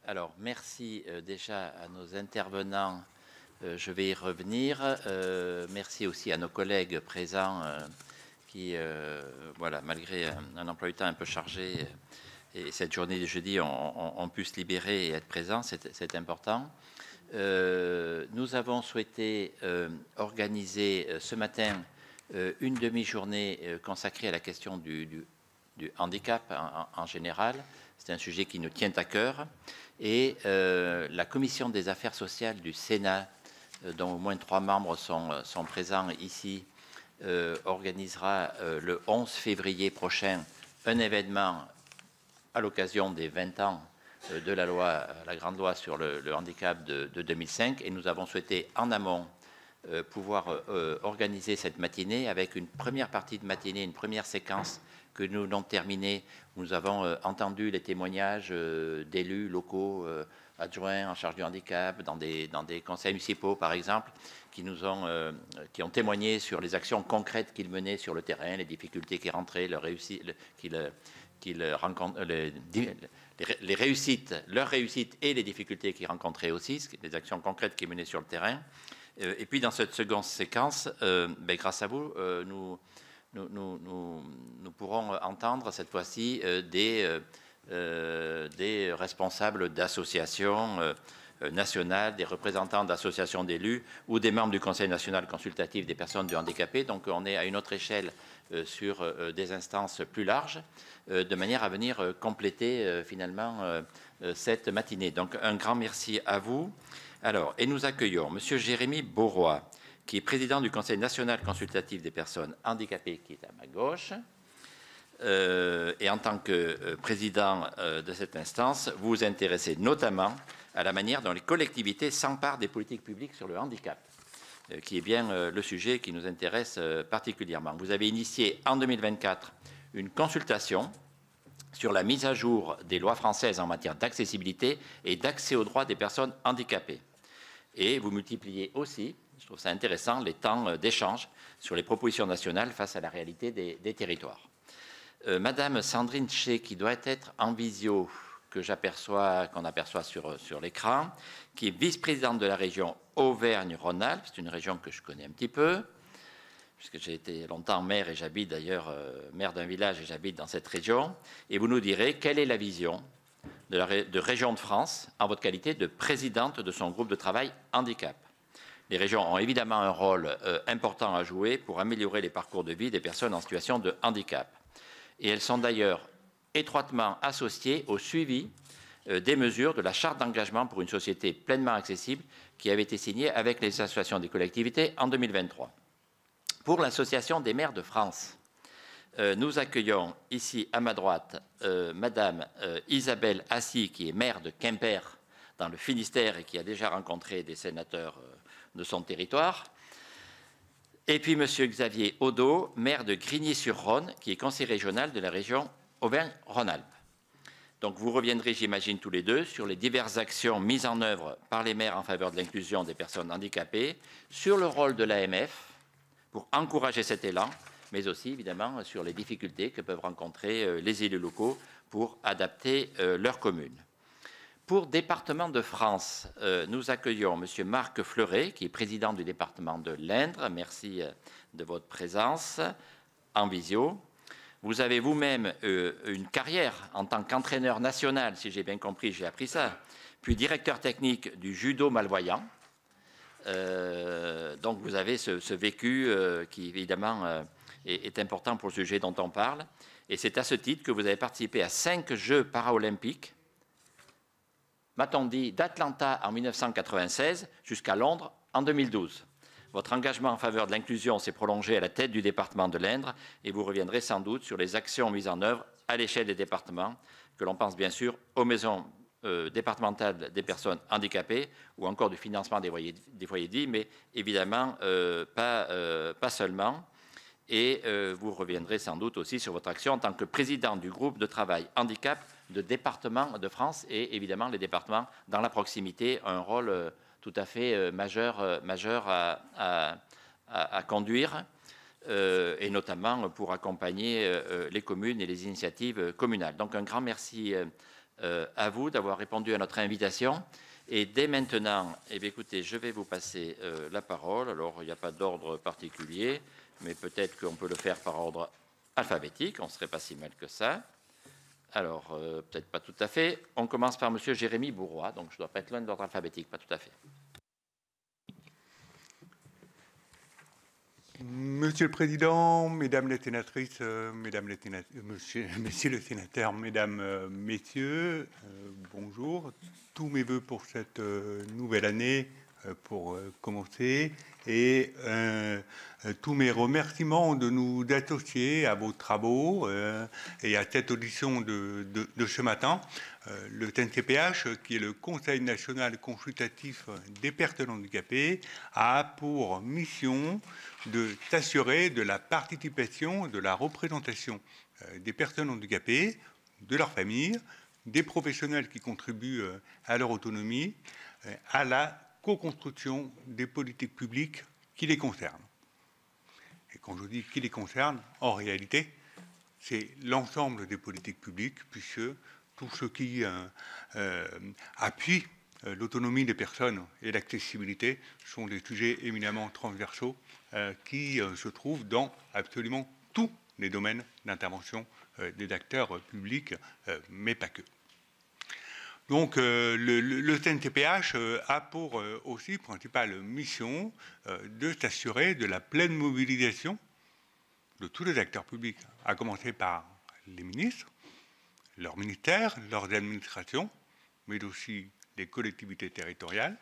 Alors, merci déjà à nos intervenants. Je vais y revenir. Merci aussi à nos collègues présents qui, voilà, malgré un emploi du temps un peu chargé et cette journée de jeudi, ont pu se libérer et être présents. C'est important. Nous avons souhaité organiser ce matin une demi-journée consacrée à la question du handicap en général. C'est un sujet qui nous tient à cœur. Et la Commission des affaires sociales du Sénat, dont au moins 3 membres sont présents ici, organisera le 11 février prochain un événement à l'occasion des 20 ans de la loi, la grande loi sur le handicap de 2005. Et nous avons souhaité en amont pouvoir organiser cette matinée avec une première partie de matinée, une première séquence que nous avons terminée. Nous avons entendu les témoignages d'élus locaux, adjoints en charge du handicap, dans des conseils municipaux par exemple, qui ont témoigné sur les actions concrètes qu'ils menaient sur le terrain, les difficultés qu'ils rencontraient, leurs réussites et les difficultés qu'ils rencontraient aussi, les actions concrètes qu'ils menaient sur le terrain. Et puis dans cette seconde séquence, grâce à vous, nous pourrons entendre cette fois-ci des responsables d'associations nationales, des représentants d'associations d'élus ou des membres du Conseil national consultatif des personnes handicapées. Donc on est à une autre échelle sur des instances plus larges, de manière à venir compléter finalement cette matinée. Donc un grand merci à vous. Alors, et nous accueillons M. Jérémy Beauroy, qui est président du Conseil national consultatif des personnes handicapées, qui est à ma gauche. Et en tant que président de cette instance, vous vous intéressez notamment à la manière dont les collectivités s'emparent des politiques publiques sur le handicap, qui est bien le sujet qui nous intéresse particulièrement. Vous avez initié en 2024 une consultation sur la mise à jour des lois françaises en matière d'accessibilité et d'accès aux droits des personnes handicapées. Et vous multipliez aussi, je trouve ça intéressant, les temps d'échange sur les propositions nationales face à la réalité des territoires. Madame Sandrine Chez, qui doit être en visio, qu'on aperçoit sur l'écran, qui est vice-présidente de la région Auvergne-Rhône-Alpes, c'est une région que je connais un petit peu, puisque j'ai été longtemps maire et j'habite d'ailleurs maire d'un village et j'habite dans cette région, et vous nous direz quelle est la vision de Région de France en votre qualité de présidente de son groupe de travail handicap. Les régions ont évidemment un rôle important à jouer pour améliorer les parcours de vie des personnes en situation de handicap. Et elles sont d'ailleurs étroitement associées au suivi des mesures de la charte d'engagement pour une société pleinement accessible qui avait été signée avec les associations des collectivités en 2023. Pour l'Association des maires de France, nous accueillons ici à ma droite Madame Isabelle Assy, qui est maire de Quimper dans le Finistère et qui a déjà rencontré des sénateurs de son territoire. Et puis Monsieur Xavier Odo, maire de Grigny-sur-Rhône, qui est conseiller régional de la région Auvergne-Rhône-Alpes. Donc vous reviendrez, j'imagine, tous les deux sur les diverses actions mises en œuvre par les maires en faveur de l'inclusion des personnes handicapées, sur le rôle de l'AMF pour encourager cet élan, mais aussi évidemment sur les difficultés que peuvent rencontrer les élus locaux pour adapter leur commune. Pour Département de France, nous accueillons M. Marc Fleuret, qui est président du département de l'Indre. Merci de votre présence en visio. Vous avez vous-même une carrière en tant qu'entraîneur national, si j'ai bien compris, j'ai appris ça, puis directeur technique du judo malvoyant. Donc vous avez ce vécu qui évidemment est important pour le sujet dont on parle. Et c'est à ce titre que vous avez participé à 5 Jeux paralympiques, m'a-t-on dit, d'Atlanta en 1996 jusqu'à Londres en 2012. Votre engagement en faveur de l'inclusion s'est prolongé à la tête du département de l'Indre et vous reviendrez sans doute sur les actions mises en œuvre à l'échelle des départements, que l'on pense bien sûr aux maisons départementales des personnes handicapées ou encore du financement des foyers de vie, mais évidemment pas seulement. Et vous reviendrez sans doute aussi sur votre action en tant que président du groupe de travail handicap de départements de France et évidemment les départements dans la proximité ont un rôle tout à fait majeur à conduire et notamment pour accompagner les communes et les initiatives communales. Donc un grand merci à vous d'avoir répondu à notre invitation. Et dès maintenant, eh bien, écoutez, je vais vous passer la parole. Alors, il n'y a pas d'ordre particulier, mais peut-être qu'on peut le faire par ordre alphabétique. On ne serait pas si mal que ça. Alors, peut-être pas tout à fait. On commence par Monsieur Jérémy Bourrois. Donc, je ne dois pas être loin de l'ordre alphabétique, pas tout à fait. Monsieur le Président, Mesdames les sénatrices, Messieurs les sénateurs, Mesdames, Messieurs, bonjour. Tous mes voeux pour cette nouvelle année pour commencer et tous mes remerciements de nous associer à vos travaux et à cette audition de ce matin. Le CNCPH, qui est le Conseil national consultatif des personnes handicapées, a pour mission de s'assurer de la participation, de la représentation des personnes handicapées, de leurs familles, des professionnels qui contribuent à leur autonomie, à la co-construction des politiques publiques qui les concernent. Et quand je dis qui les concerne, en réalité, c'est l'ensemble des politiques publiques, puisque tout ce qui appuie l'autonomie des personnes et l'accessibilité sont des sujets éminemment transversaux qui se trouvent dans absolument tous les domaines d'intervention des acteurs publics, mais pas que. Donc le CNCPH a pour aussi principale mission de s'assurer de la pleine mobilisation de tous les acteurs publics, à commencer par les ministres, leurs ministères, leurs administrations, mais aussi les collectivités territoriales,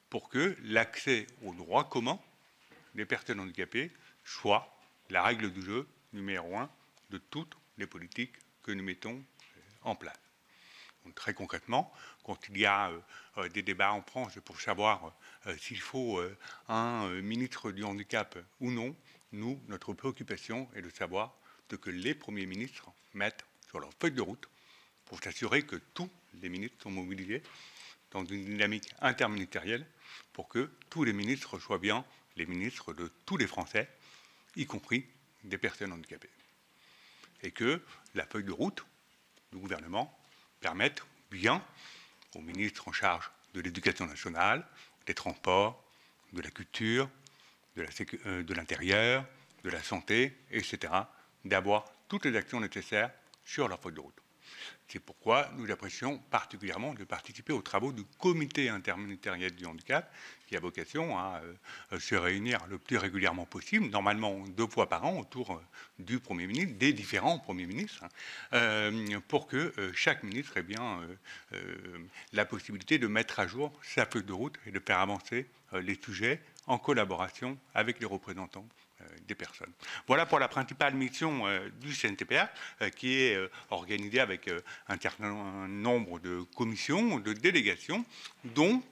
pour que l'accès aux droits communs des personnes handicapées soit la règle du jeu numéro 1 de toutes les politiques que nous mettons en place. Donc, très concrètement, quand il y a des débats en France pour savoir s'il faut un ministre du handicap ou non, nous, notre préoccupation est de savoir ce que les premiers ministres mettent sur leur feuille de route pour s'assurer que tous les ministres sont mobilisés dans une dynamique interministérielle pour que tous les ministres soient bien les ministres de tous les Français, y compris des personnes handicapées. Et que la feuille de route du gouvernement permette bien aux ministres en charge de l'éducation nationale, des transports, de la culture, de l'intérieur, de la santé, etc., d'avoir toutes les actions nécessaires sur leur feuille de route. C'est pourquoi nous apprécions particulièrement de participer aux travaux du comité interministériel du handicap, qui a vocation à se réunir le plus régulièrement possible, normalement 2 fois par an, autour du Premier ministre, des différents Premiers ministres, pour que chaque ministre ait bien la possibilité de mettre à jour sa feuille de route et de faire avancer les sujets en collaboration avec les représentants des personnes. Voilà pour la principale mission du CNCPH, qui est organisée avec un certain nombre de commissions, de délégations, dont,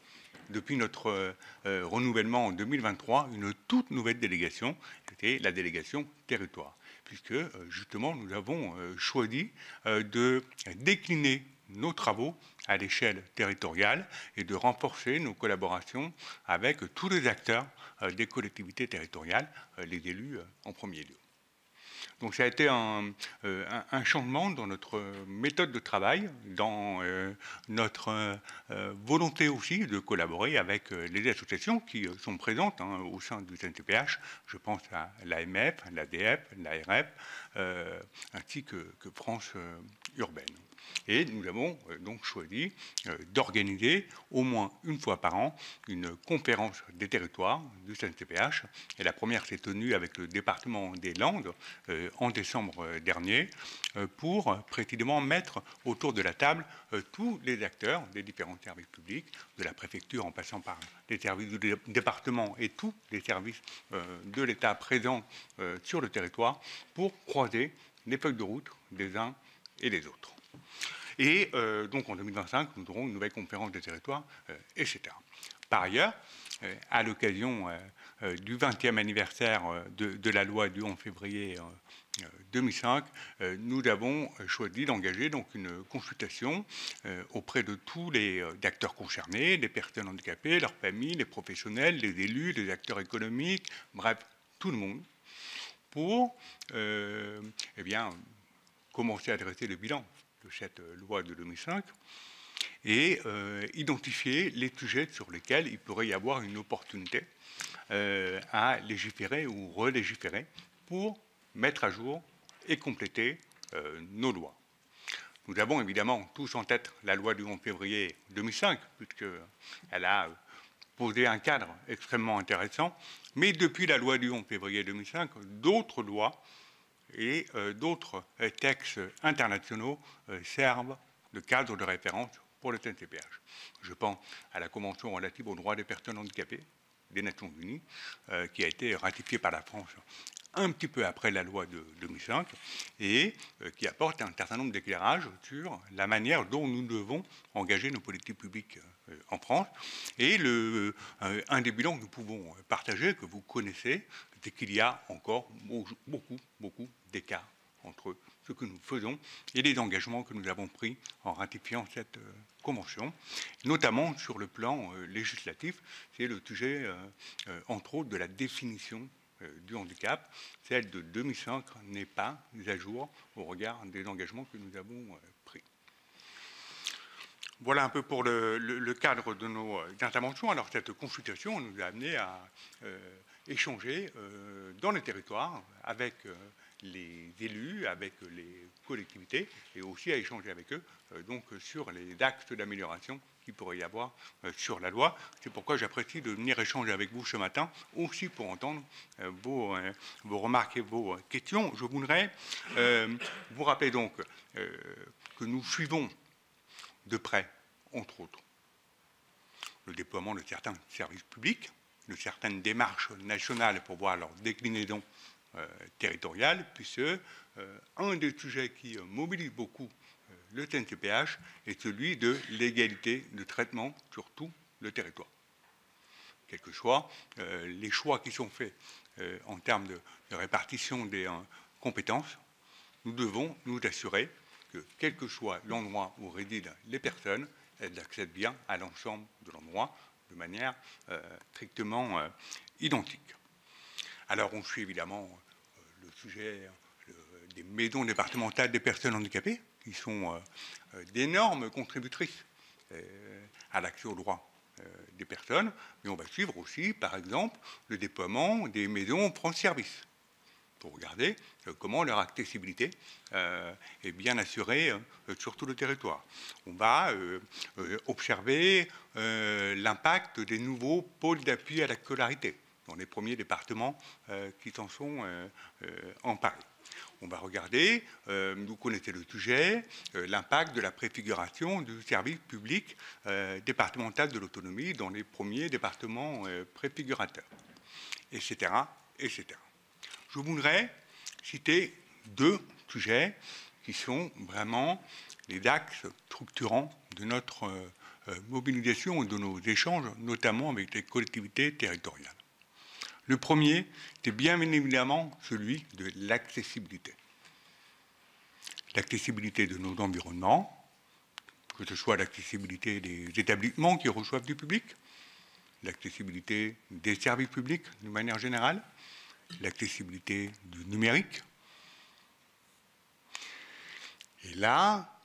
depuis notre renouvellement en 2023, une toute nouvelle délégation, était la délégation territoire, puisque justement nous avons choisi de décliner nos travaux à l'échelle territoriale et de renforcer nos collaborations avec tous les acteurs des collectivités territoriales, les élus en premier lieu. Donc ça a été un changement dans notre méthode de travail, dans notre volonté aussi de collaborer avec les associations qui sont présentes au sein du CNCPH. Je pense à l'AMF, l'ADF, l'ARF, ainsi que France Urbaine. Et nous avons donc choisi d'organiser au moins une fois par an une conférence des territoires du CNCPH. Et la première s'est tenue avec le département des Landes en décembre dernier pour précisément mettre autour de la table tous les acteurs des différents services publics, de la préfecture en passant par les services du département et tous les services de l'État présents sur le territoire pour croiser les feuilles de route des uns et des autres. Et donc en 2025, nous aurons une nouvelle conférence des territoires, etc. Par ailleurs, à l'occasion du 20e anniversaire de la loi du 11 février 2005, nous avons choisi d'engager donc une consultation auprès de tous les acteurs concernés, les personnes handicapées, leurs familles, les professionnels, les élus, les acteurs économiques, bref, tout le monde, pour eh bien, commencer à dresser le bilan de cette loi de 2005 et identifier les sujets sur lesquels il pourrait y avoir une opportunité à légiférer ou relégiférer pour mettre à jour et compléter nos lois. Nous avons évidemment tous en tête la loi du 11 février 2005, puisqu'elle a posé un cadre extrêmement intéressant, mais depuis la loi du 11 février 2005, d'autres lois et d'autres textes internationaux servent de cadre de référence pour le TNCPH. Je pense à la Convention relative aux droits des personnes handicapées des Nations Unies, qui a été ratifiée par la France un petit peu après la loi de 2005 et qui apporte un certain nombre d'éclairages sur la manière dont nous devons engager nos politiques publiques en France. Et un des bilans que nous pouvons partager, que vous connaissez, c'est qu'il y a encore beaucoup d'écarts entre ce que nous faisons et les engagements que nous avons pris en ratifiant cette convention, notamment sur le plan législatif. C'est le sujet, entre autres, de la définition du handicap. Celle de 2005 n'est pas mise à jour au regard des engagements que nous avons pris. Voilà un peu pour le cadre de nos interventions. Alors cette consultation nous a amené à échanger dans les territoires avec les élus, avec les collectivités et aussi à échanger avec eux donc sur les axes d'amélioration qu'il pourrait y avoir sur la loi. C'est pourquoi j'apprécie de venir échanger avec vous ce matin, aussi pour entendre vos remarques et vos questions. Je voudrais vous rappeler donc que nous suivons de près, entre autres, le déploiement de certains services publics, de certaines démarches nationales pour voir leur déclinaison territoriale, puisque un des sujets qui mobilise beaucoup le TNCPH est celui de l'égalité de traitement sur tout le territoire. Quels que soient les choix qui sont faits en termes de répartition des compétences, nous devons nous assurer que, quel que soit l'endroit où résident les personnes, elles accèdent bien à l'ensemble de l'endroit de manière strictement identique. Alors on suit évidemment le sujet des maisons départementales des personnes handicapées, qui sont d'énormes contributrices à l'accès aux droits des personnes, mais on va suivre aussi, par exemple, le déploiement des maisons France Service, pour regarder comment leur accessibilité est bien assurée sur tout le territoire. On va observer l'impact des nouveaux pôles d'appui à la scolarité dans les premiers départements qui s'en sont emparés. On va regarder, vous connaissez le sujet, l'impact de la préfiguration du service public départemental de l'autonomie dans les premiers départements préfigurateurs, etc., etc. Je voudrais citer deux sujets qui sont vraiment les axes structurants de notre mobilisation et de nos échanges, notamment avec les collectivités territoriales. Le premier, c'est bien évidemment celui de l'accessibilité. L'accessibilité de nos environnements, que ce soit l'accessibilité des établissements qui reçoivent du public, l'accessibilité des services publics de manière générale, l'accessibilité du numérique. Et là,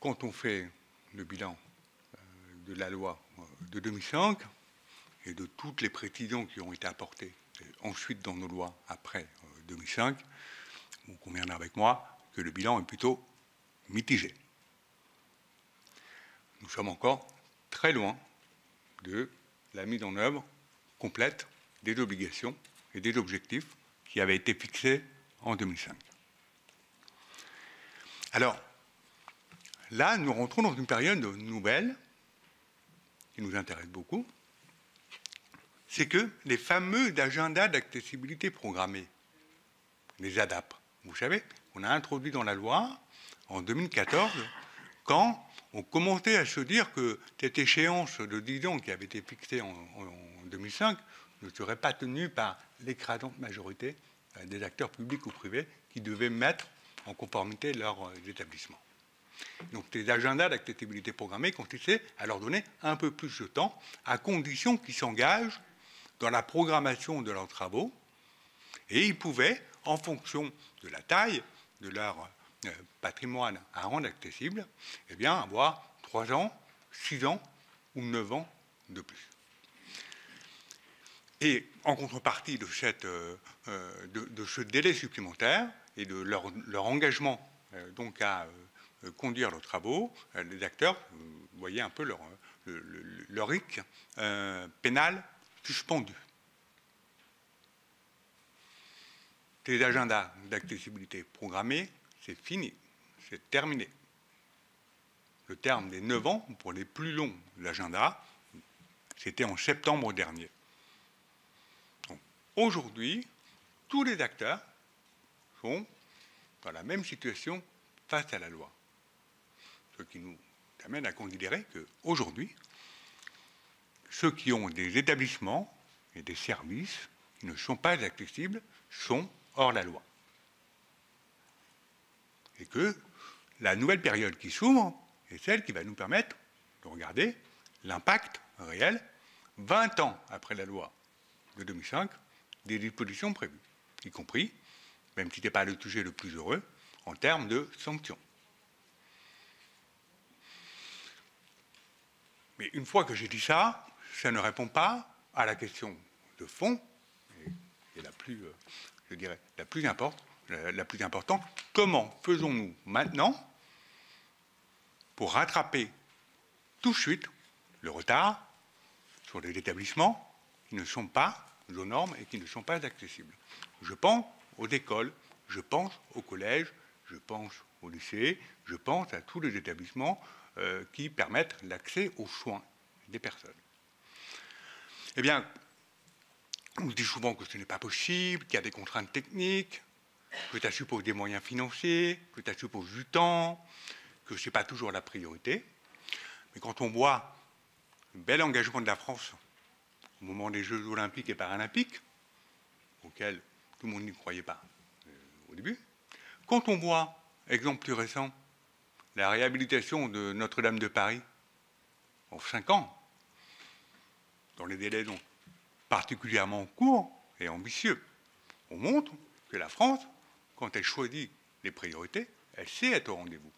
quand on fait le bilan de la loi de 2005 et de toutes les précisions qui ont été apportées ensuite dans nos lois après 2005, vous conviendrez avec moi que le bilan est plutôt mitigé. Nous sommes encore très loin de la mise en œuvre complète des obligations et des objectifs qui avaient été fixés en 2005. Alors, là, nous rentrons dans une période nouvelle qui nous intéresse beaucoup, c'est que les fameux agendas d'accessibilité programmés, les ADAP, vous savez, on a introduit dans la loi en 2014, quand on commençait à se dire que cette échéance de 10 ans qui avait été fixée en 2005 ne serait pas tenue par l'écrasante majorité des acteurs publics ou privés qui devaient mettre en conformité leurs établissements. Donc ces agendas d'accessibilité programmée consistaient à leur donner un peu plus de temps, à condition qu'ils s'engagent dans la programmation de leurs travaux, et ils pouvaient, en fonction de la taille de leur patrimoine à rendre accessible, eh bien, avoir 3 ans, 6 ans ou 9 ans de plus. Et en contrepartie de ce délai supplémentaire et de leur engagement donc à conduire leurs travaux, les acteurs, vous voyez un peu leur RIC pénal suspendu. Les agendas d'accessibilité programmés, c'est fini, c'est terminé. Le terme des 9 ans, pour les plus longs de l'agenda, c'était en septembre dernier. Aujourd'hui, tous les acteurs sont dans la même situation face à la loi. Ce qui nous amène à considérer qu'aujourd'hui, ceux qui ont des établissements et des services qui ne sont pas accessibles sont hors la loi. Et que la nouvelle période qui s'ouvre est celle qui va nous permettre de regarder l'impact réel, 20 ans après la loi de 2005, des dispositions prévues, y compris, même si ce n'est pas le sujet le plus heureux, en termes de sanctions. Mais une fois que j'ai dit ça, ça ne répond pas à la question de fond, et la plus, je dirais, la plus importante, comment faisons-nous maintenant pour rattraper tout de suite le retard sur les établissements qui ne sont pas aux normes et qui ne sont pas accessibles. Je pense aux écoles, je pense aux collèges, je pense au lycée, je pense à tous les établissements qui permettent l'accès aux soins des personnes. Eh bien, on se dit souvent que ce n'est pas possible, qu'il y a des contraintes techniques, que ça suppose des moyens financiers, que ça suppose du temps, que ce n'est pas toujours la priorité. Mais quand on voit le bel engagement de la France au moment des Jeux olympiques et paralympiques, auxquels tout le monde n'y croyait pas au début, quand on voit, exemple plus récent, la réhabilitation de Notre-Dame de Paris en 5 ans, dans les délais donc particulièrement courts et ambitieux, on montre que la France, quand elle choisit les priorités, elle sait être au rendez-vous.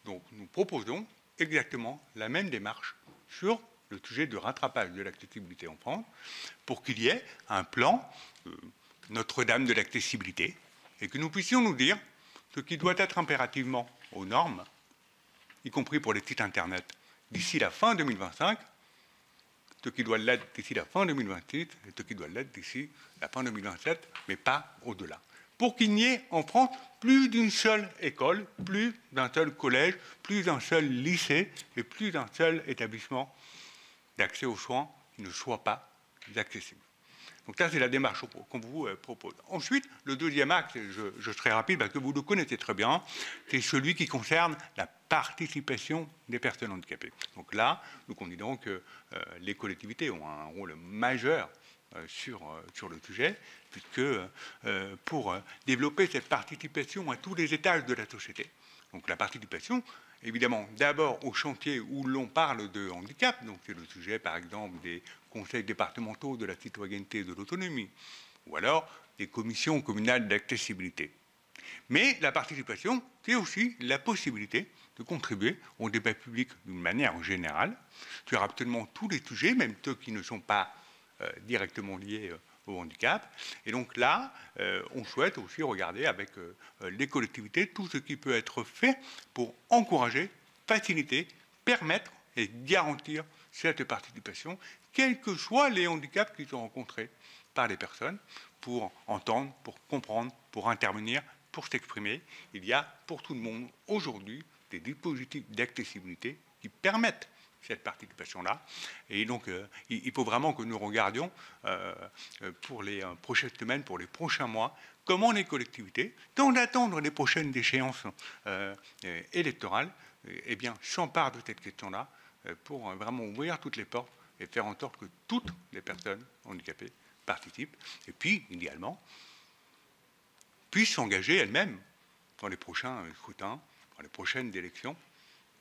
Donc nous proposons exactement la même démarche sur le sujet de rattrapage de l'accessibilité en France, pour qu'il y ait un plan Notre-Dame de l'accessibilité, et que nous puissions nous dire ce qui doit être impérativement aux normes, y compris pour les sites Internet, d'ici la fin 2025, ce qui doit l'être d'ici la fin 2026, et ce qui doit l'être d'ici la fin 2027, mais pas au-delà. Pour qu'il n'y ait en France plus d'une seule école, plus d'un seul collège, plus d'un seul lycée, et plus d'un seul établissement d'accès aux soins qui ne soit pas accessible. Donc ça, c'est la démarche qu'on vous propose. Ensuite, le deuxième axe, je serai rapide parce que vous le connaissez très bien, c'est celui qui concerne la participation des personnes handicapées. Donc là, nous considérons que les collectivités ont un rôle majeur sur le sujet, puisque pour développer cette participation à tous les étages de la société, donc la participation, évidemment, d'abord au chantier où l'on parle de handicap, donc c'est le sujet, par exemple, des conseils départementaux de la citoyenneté et de l'autonomie, ou alors des commissions communales d'accessibilité. Mais la participation, c'est aussi la possibilité de contribuer au débat public d'une manière générale sur absolument tous les sujets, même ceux qui ne sont pas directement liés au handicap. Et donc là, on souhaite aussi regarder avec les collectivités tout ce qui peut être fait pour encourager, faciliter, permettre et garantir cette participation, quels que soient les handicaps qui sont rencontrés par les personnes, pour entendre, pour comprendre, pour intervenir, pour s'exprimer. Il y a pour tout le monde aujourd'hui des dispositifs d'accessibilité qui permettent cette participation-là. Et donc, il faut vraiment que nous regardions pour les prochaines semaines, pour les prochains mois, comment les collectivités, tant d'attendre les prochaines échéances électorales, eh bien, s'emparent de cette question-là pour vraiment ouvrir toutes les portes et faire en sorte que toutes les personnes handicapées participent. Et puis, idéalement, puissent s'engager elles-mêmes dans les prochains scrutins, dans les prochaines élections.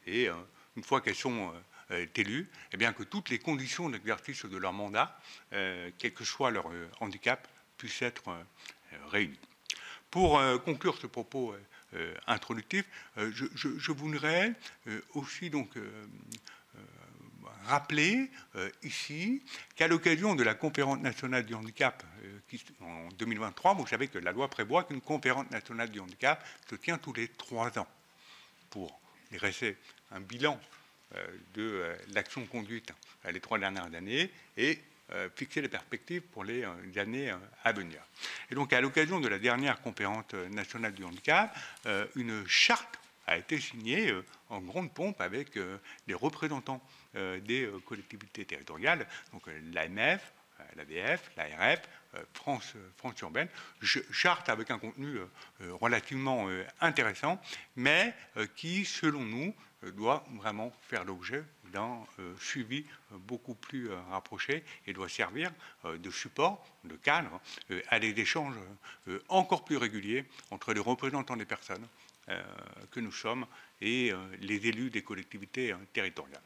Et une fois qu'elles sont élues, eh bien que toutes les conditions d'exercice de leur mandat, quel que soit leur handicap, puissent être réunies. Pour conclure ce propos introductif. Je voudrais aussi donc rappeler ici qu'à l'occasion de la conférence nationale du handicap en 2023, vous savez que la loi prévoit qu'une conférence nationale du handicap se tient tous les 3 ans pour dresser un bilan de l'action conduite les 3 dernières années et fixer les perspectives pour les années à venir. Et donc, à l'occasion de la dernière conférence nationale du handicap, une charte a été signée en grande pompe avec les représentants des collectivités territoriales, donc l'AMF, l'ADF, l'ARF, France Urbaine, charte avec un contenu relativement intéressant, mais qui, selon nous, doit vraiment faire l'objet d'un suivi beaucoup plus rapproché et doit servir de support, de cadre à des échanges encore plus réguliers entre les représentants des personnes que nous sommes et les élus des collectivités territoriales.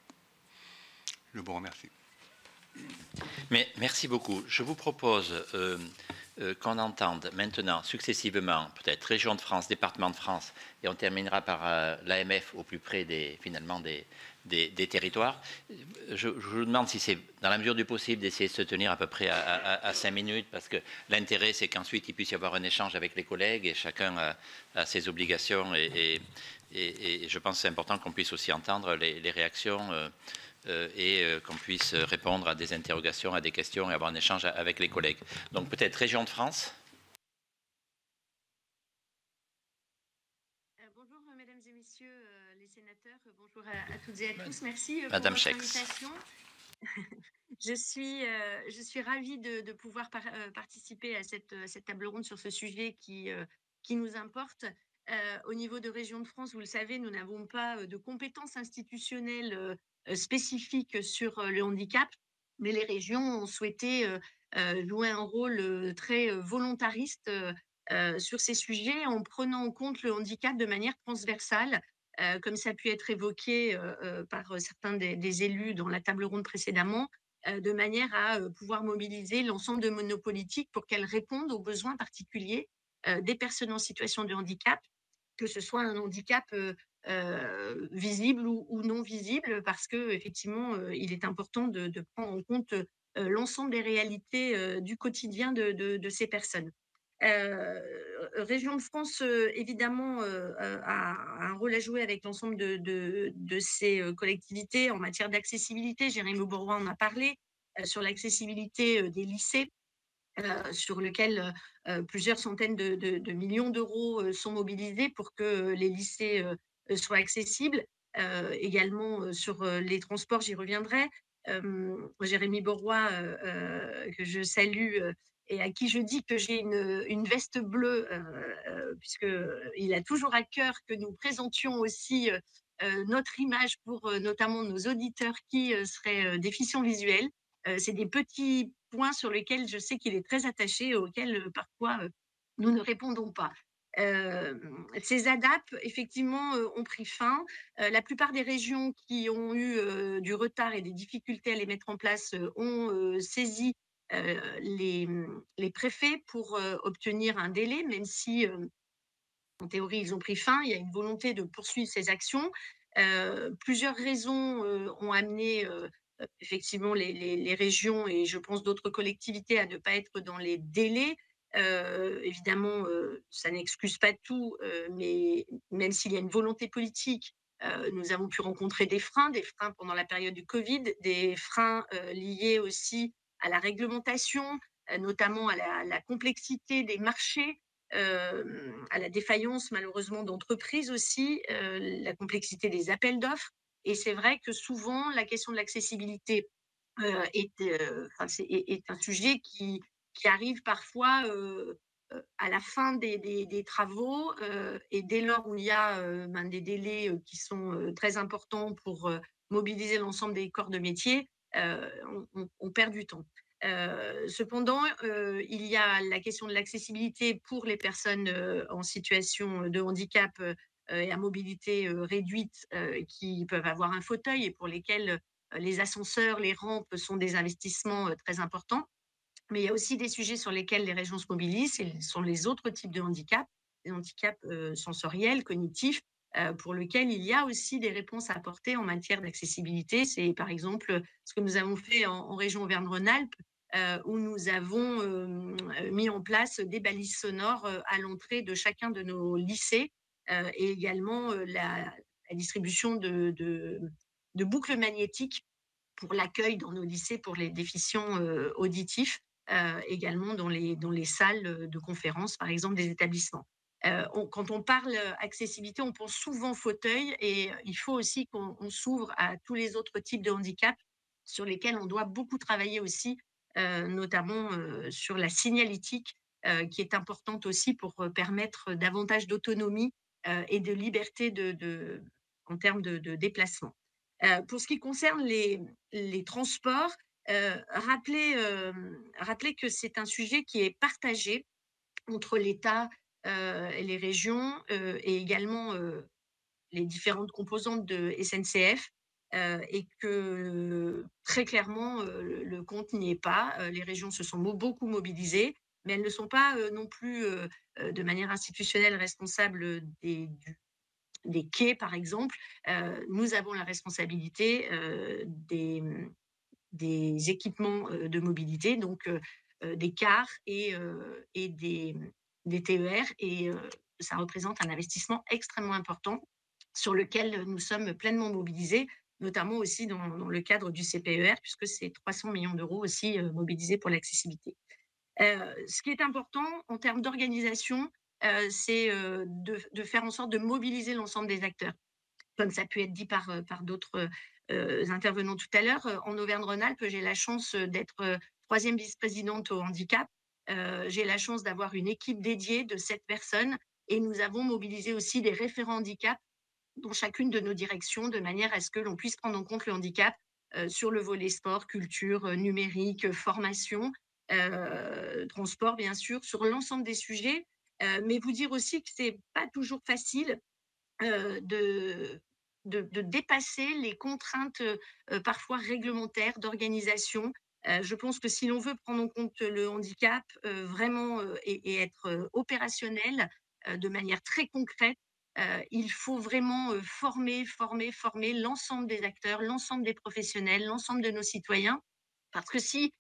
Je vous remercie. Mais merci beaucoup. Je vous propose qu'on entende maintenant successivement peut-être Région de France, Département de France, et on terminera par l'AMF au plus près finalement des territoires. Je vous demande si c'est dans la mesure du possible d'essayer de se tenir à peu près à 5 minutes, parce que l'intérêt c'est qu'ensuite il puisse y avoir un échange avec les collègues et chacun a ses obligations et je pense que c'est important qu'on puisse aussi entendre les réactions et qu'on puisse répondre à des interrogations, à des questions et avoir un échange avec les collègues. Donc peut-être Région de France. Bonjour mesdames et messieurs les sénateurs, bonjour à toutes et à tous. Merci pour Madame votre Chex. invitation. Je suis ravie de pouvoir participer à cette table ronde sur ce sujet qui nous importe. Au niveau de Région de France, vous le savez, nous n'avons pas de compétences institutionnelles spécifiques sur le handicap, mais les régions ont souhaité jouer un rôle très volontariste sur ces sujets en prenant en compte le handicap de manière transversale, comme ça a pu être évoqué par certains des élus dans la table ronde précédemment, de manière à pouvoir mobiliser l'ensemble de nos politiques pour qu'elles répondent aux besoins particuliers des personnes en situation de handicap, que ce soit un handicap visible ou non visible, parce que effectivement, il est important de prendre en compte l'ensemble des réalités du quotidien de ces personnes. Région de France, évidemment, a un rôle à jouer avec l'ensemble de ces collectivités en matière d'accessibilité. Jérémy Bourgoin en a parlé, sur l'accessibilité des lycées, sur lequel plusieurs centaines de millions d'euros sont mobilisés pour que les lycées soient accessibles. Également sur les transports, j'y reviendrai. Jérémy Bourgoin, que je salue, et à qui je dis que j'ai une veste bleue, puisqu'il a toujours à cœur que nous présentions aussi notre image pour notamment nos auditeurs qui seraient déficients visuels. C'est des petits points sur lesquels je sais qu'il est très attaché, auxquels parfois nous ne répondons pas. Ces ADAP, effectivement, ont pris fin. La plupart des régions qui ont eu du retard et des difficultés à les mettre en place ont saisi les préfets pour obtenir un délai, même si en théorie ils ont pris fin. Il y a une volonté de poursuivre ces actions. Plusieurs raisons ont amené effectivement les régions et je pense d'autres collectivités à ne pas être dans les délais. Évidemment, ça n'excuse pas tout, mais même s'il y a une volonté politique, nous avons pu rencontrer des freins pendant la période du Covid, des freins liés aussi à la réglementation, notamment à la complexité des marchés, à la défaillance malheureusement d'entreprises aussi, la complexité des appels d'offres. Et c'est vrai que souvent, la question de l'accessibilité est un sujet qui arrive parfois à la fin des travaux, et dès lors où il y a des délais qui sont très importants pour mobiliser l'ensemble des corps de métier, on perd du temps. Cependant, il y a la question de l'accessibilité pour les personnes en situation de handicap et à mobilité réduite, qui peuvent avoir un fauteuil et pour lesquels les ascenseurs, les rampes sont des investissements très importants. Mais il y a aussi des sujets sur lesquels les régions se mobilisent, ce sont les autres types de handicap, handicaps sensoriels, cognitifs, pour lequel il y a aussi des réponses à apporter en matière d'accessibilité. C'est par exemple ce que nous avons fait en région Auvergne-Rhône-Alpes, où nous avons mis en place des balises sonores à l'entrée de chacun de nos lycées, et également la distribution de boucles magnétiques pour l'accueil dans nos lycées pour les déficients auditifs, également dans les salles de conférence, par exemple, des établissements. Quand on parle accessibilité, on pense souvent fauteuil, et il faut aussi qu'on s'ouvre à tous les autres types de handicaps sur lesquels on doit beaucoup travailler aussi, notamment sur la signalétique, qui est importante aussi pour permettre davantage d'autonomie et de liberté en termes de déplacement. Pour ce qui concerne les transports, rappeler que c'est un sujet qui est partagé entre l'État et les régions, et également les différentes composantes de SNCF, et que très clairement, le compte n'y est pas. Les régions se sont beaucoup mobilisées, mais elles ne sont pas non plus de manière institutionnelle responsables des quais, par exemple. Nous avons la responsabilité des équipements de mobilité, donc des cars et des TER, et ça représente un investissement extrêmement important sur lequel nous sommes pleinement mobilisés, notamment aussi dans le cadre du CPER, puisque c'est 300 millions d'euros aussi mobilisés pour l'accessibilité. Ce qui est important en termes d'organisation, c'est de faire en sorte de mobiliser l'ensemble des acteurs, comme ça a pu être dit par d'autres intervenants tout à l'heure. En Auvergne-Rhône-Alpes, j'ai la chance d'être troisième vice-présidente au handicap. J'ai la chance d'avoir une équipe dédiée de 7 personnes, et nous avons mobilisé aussi des référents handicap dans chacune de nos directions, de manière à ce que l'on puisse prendre en compte le handicap sur le volet sport, culture, numérique, formation, transport, bien sûr, sur l'ensemble des sujets. Mais vous dire aussi que c'est pas toujours facile de dépasser les contraintes parfois réglementaires, d'organisation. Je pense que si l'on veut prendre en compte le handicap vraiment et être opérationnel de manière très concrète, il faut vraiment former l'ensemble des acteurs, l'ensemble des professionnels, l'ensemble de nos citoyens. Parce que si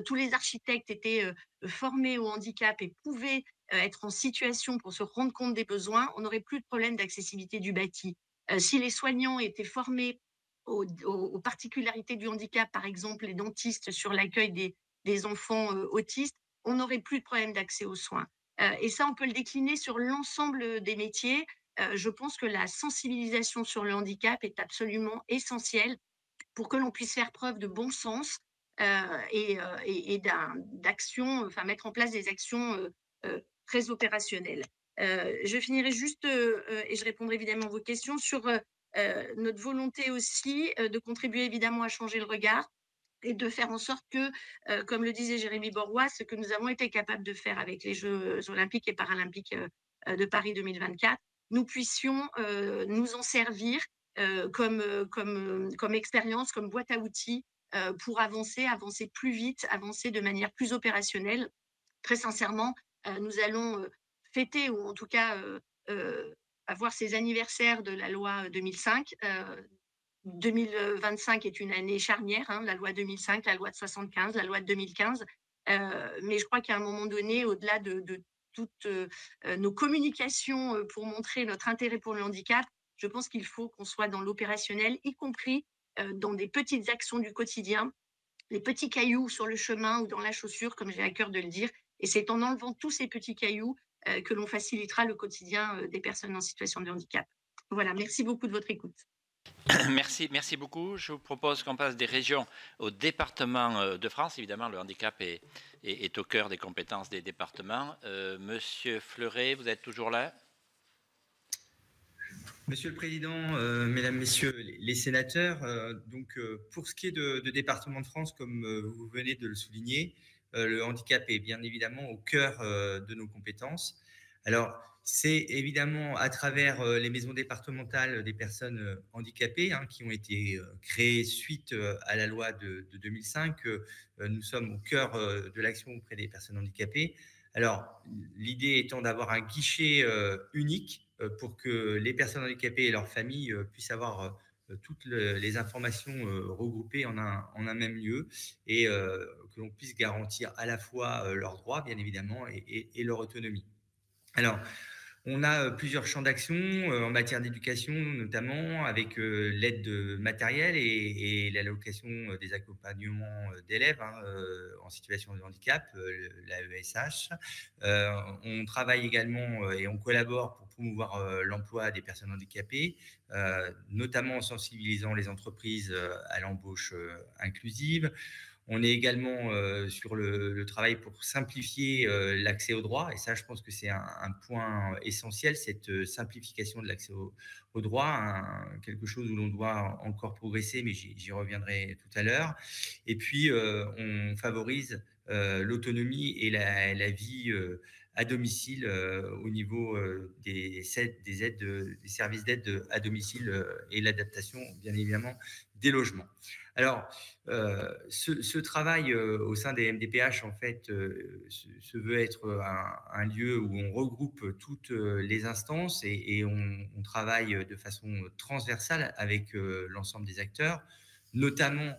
tous les architectes étaient formés au handicap et pouvaient être en situation pour se rendre compte des besoins, on n'aurait plus de problème d'accessibilité du bâti. Si les soignants étaient formés aux particularités du handicap, par exemple les dentistes sur l'accueil des enfants autistes, on n'aurait plus de problème d'accès aux soins. Et ça, on peut le décliner sur l'ensemble des métiers. Je pense que la sensibilisation sur le handicap est absolument essentielle pour que l'on puisse faire preuve de bon sens et d'action, enfin mettre en place des actions très opérationnelles. Je finirai juste, et je répondrai évidemment à vos questions, sur notre volonté aussi de contribuer évidemment à changer le regard et de faire en sorte que, comme le disait Jérémy Borrois, ce que nous avons été capables de faire avec les Jeux olympiques et paralympiques de Paris 2024, nous puissions nous en servir comme expérience, comme boîte à outils pour avancer plus vite, avancer de manière plus opérationnelle. Très sincèrement, nous allons fêter, ou en tout cas avoir ces anniversaires de la loi 2005. 2025 est une année charnière, hein, la loi 2005, la loi de 75, la loi de 2015. Mais je crois qu'à un moment donné, au-delà de toutes nos communications pour montrer notre intérêt pour le handicap, je pense qu'il faut qu'on soit dans l'opérationnel, y compris dans des petites actions du quotidien, les petits cailloux sur le chemin ou dans la chaussure, comme j'ai à cœur de le dire. Et c'est en enlevant tous ces petits cailloux que l'on facilitera le quotidien des personnes en situation de handicap. Voilà, merci beaucoup de votre écoute. Merci beaucoup. Je vous propose qu'on passe des régions au département de France. Évidemment, le handicap est au cœur des compétences des départements. Monsieur Fleuret, vous êtes toujours là? Monsieur le Président, Mesdames, Messieurs les sénateurs, pour ce qui est de département de France, comme vous venez de le souligner, le handicap est bien évidemment au cœur de nos compétences. Alors, c'est évidemment à travers les maisons départementales des personnes handicapées qui ont été créées suite à la loi de 2005 que nous sommes au cœur de l'action auprès des personnes handicapées. Alors, l'idée étant d'avoir un guichet unique pour que les personnes handicapées et leurs familles puissent avoir toutes les informations regroupées en un même lieu et que l'on puisse garantir à la fois leurs droits, bien évidemment, et leur autonomie. Alors, on a plusieurs champs d'action en matière d'éducation, notamment avec l'aide matérielle et l'allocation des accompagnements d'élèves en situation de handicap, l'AESH. On travaille également et on collabore pour promouvoir l'emploi des personnes handicapées, notamment en sensibilisant les entreprises à l'embauche inclusive. On est également sur le travail pour simplifier l'accès aux droits. Et ça, je pense que c'est un point essentiel, cette simplification de l'accès aux droits, quelque chose où l'on doit encore progresser, mais j'y reviendrai tout à l'heure. Et puis, on favorise l'autonomie et la vie à domicile au niveau des services d'aide à domicile et l'adaptation, bien évidemment, des logements. Alors, ce travail au sein des MDPH, en fait, se veut être un lieu où on regroupe toutes les instances et on travaille de façon transversale avec l'ensemble des acteurs, notamment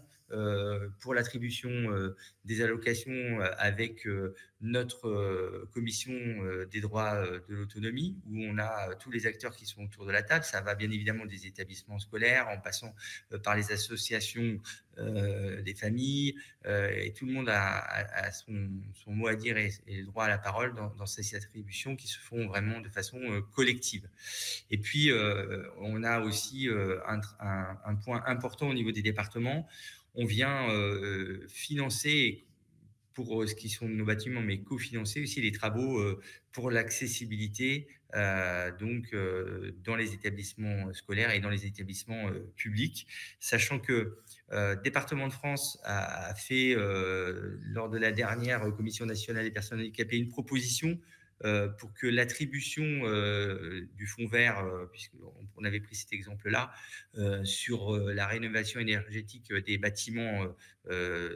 pour l'attribution des allocations avec notre commission des droits de l'autonomie, où on a tous les acteurs qui sont autour de la table. Ça va bien évidemment des établissements scolaires, en passant par les associations des familles, et tout le monde a son mot à dire et le droit à la parole dans ces attributions qui se font vraiment de façon collective. Et puis, on a aussi un point important au niveau des départements. On vient financer pour ce qui sont de nos bâtiments, mais cofinancer aussi les travaux pour l'accessibilité dans les établissements scolaires et dans les établissements publics, sachant que Département de France a fait, lors de la dernière Commission nationale des personnes handicapées, une proposition pour que l'attribution du fonds vert, puisqu'on avait pris cet exemple-là, sur la rénovation énergétique des bâtiments,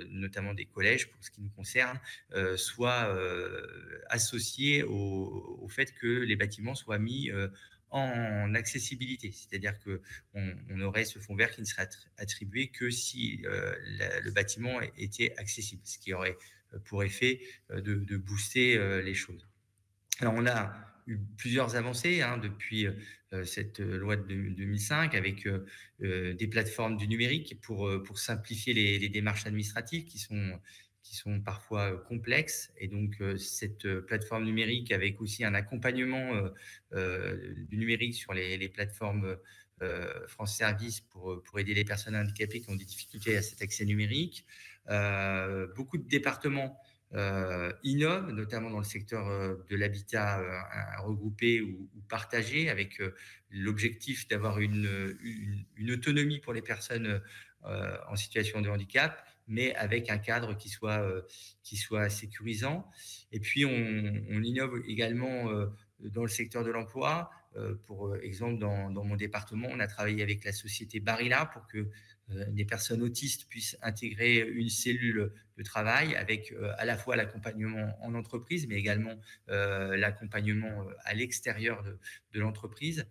notamment des collèges, pour ce qui nous concerne, soit associée au fait que les bâtiments soient mis en accessibilité. C'est-à-dire qu'on aurait ce fonds vert qui ne serait attribué que si le bâtiment était accessible, ce qui aurait pour effet de booster les choses. Alors, on a eu plusieurs avancées depuis cette loi de 2005 avec des plateformes du numérique pour simplifier les démarches administratives qui sont parfois complexes. Et donc, cette plateforme numérique avec aussi un accompagnement du numérique sur les plateformes France Service pour aider les personnes handicapées qui ont des difficultés à cet accès numérique. Beaucoup de départements innovent, notamment dans le secteur de l'habitat regroupé ou partagé, avec l'objectif d'avoir une autonomie pour les personnes en situation de handicap, mais avec un cadre qui soit sécurisant. Et puis, on innove également dans le secteur de l'emploi. Pour exemple, dans mon département, on a travaillé avec la société Barilla pour que des personnes autistes puissent intégrer une cellule de travail avec à la fois l'accompagnement en entreprise, mais également l'accompagnement à l'extérieur de l'entreprise.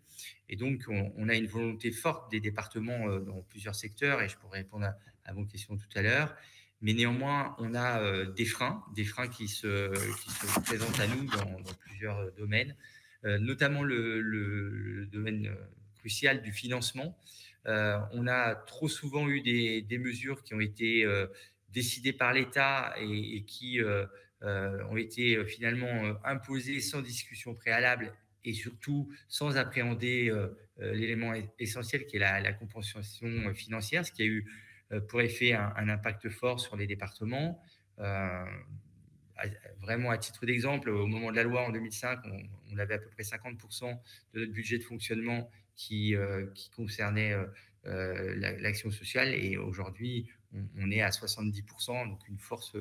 Et donc, on a une volonté forte des départements dans plusieurs secteurs, et je pourrais répondre à vos questions tout à l'heure. Mais néanmoins, on a des freins qui se présentent à nous dans plusieurs domaines, notamment le domaine crucial du financement. On a trop souvent eu des mesures qui ont été décidées par l'État et qui ont été finalement imposées sans discussion préalable et surtout sans appréhender l'élément essentiel qui est la compensation financière, ce qui a eu pour effet un impact fort sur les départements. Vraiment, à titre d'exemple, au moment de la loi en 2005, on avait à peu près 50% de notre budget de fonctionnement qui concernait l'action sociale, et aujourd'hui, on est à 70%, donc une forte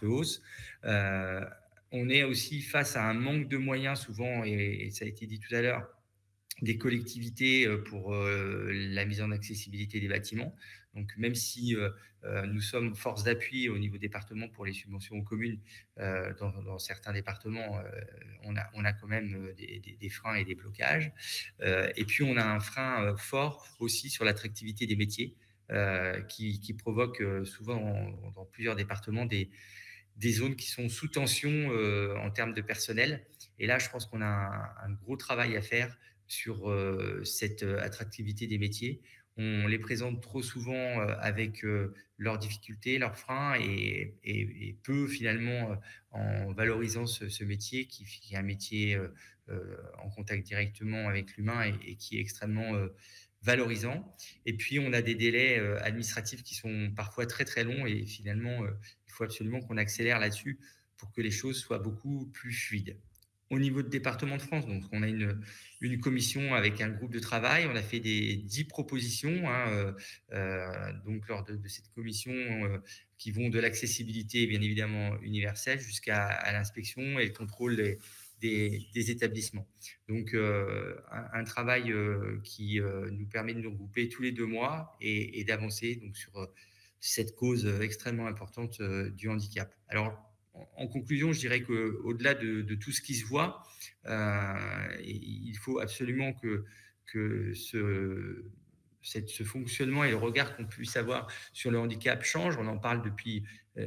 hausse. On est aussi face à un manque de moyens souvent, et ça a été dit tout à l'heure, des collectivités pour la mise en accessibilité des bâtiments. Donc, même si nous sommes force d'appui au niveau département pour les subventions aux communes, dans certains départements, on a quand même des freins et des blocages. Et puis, on a un frein fort aussi sur l'attractivité des métiers qui provoque souvent dans plusieurs départements des zones qui sont sous tension en termes de personnel. Et là, je pense qu'on a un gros travail à faire sur cette attractivité des métiers. On les présente trop souvent avec leurs difficultés, leurs freins et peu finalement en valorisant ce métier qui est un métier en contact directement avec l'humain et qui est extrêmement valorisant. Et puis, on a des délais administratifs qui sont parfois très, très longs et finalement, il faut absolument qu'on accélère là-dessus pour que les choses soient beaucoup plus fluides. Au niveau du département de France, donc on a une commission avec un groupe de travail. On a fait des 10 propositions donc lors de cette commission qui vont de l'accessibilité bien évidemment universelle jusqu'à l'inspection et le contrôle des établissements. Donc un travail qui nous permet de nous regrouper tous les 2 mois et d'avancer donc sur cette cause extrêmement importante du handicap. Alors, en conclusion, je dirais qu'au-delà de tout ce qui se voit, il faut absolument que ce fonctionnement et le regard qu'on puisse avoir sur le handicap change. On en parle depuis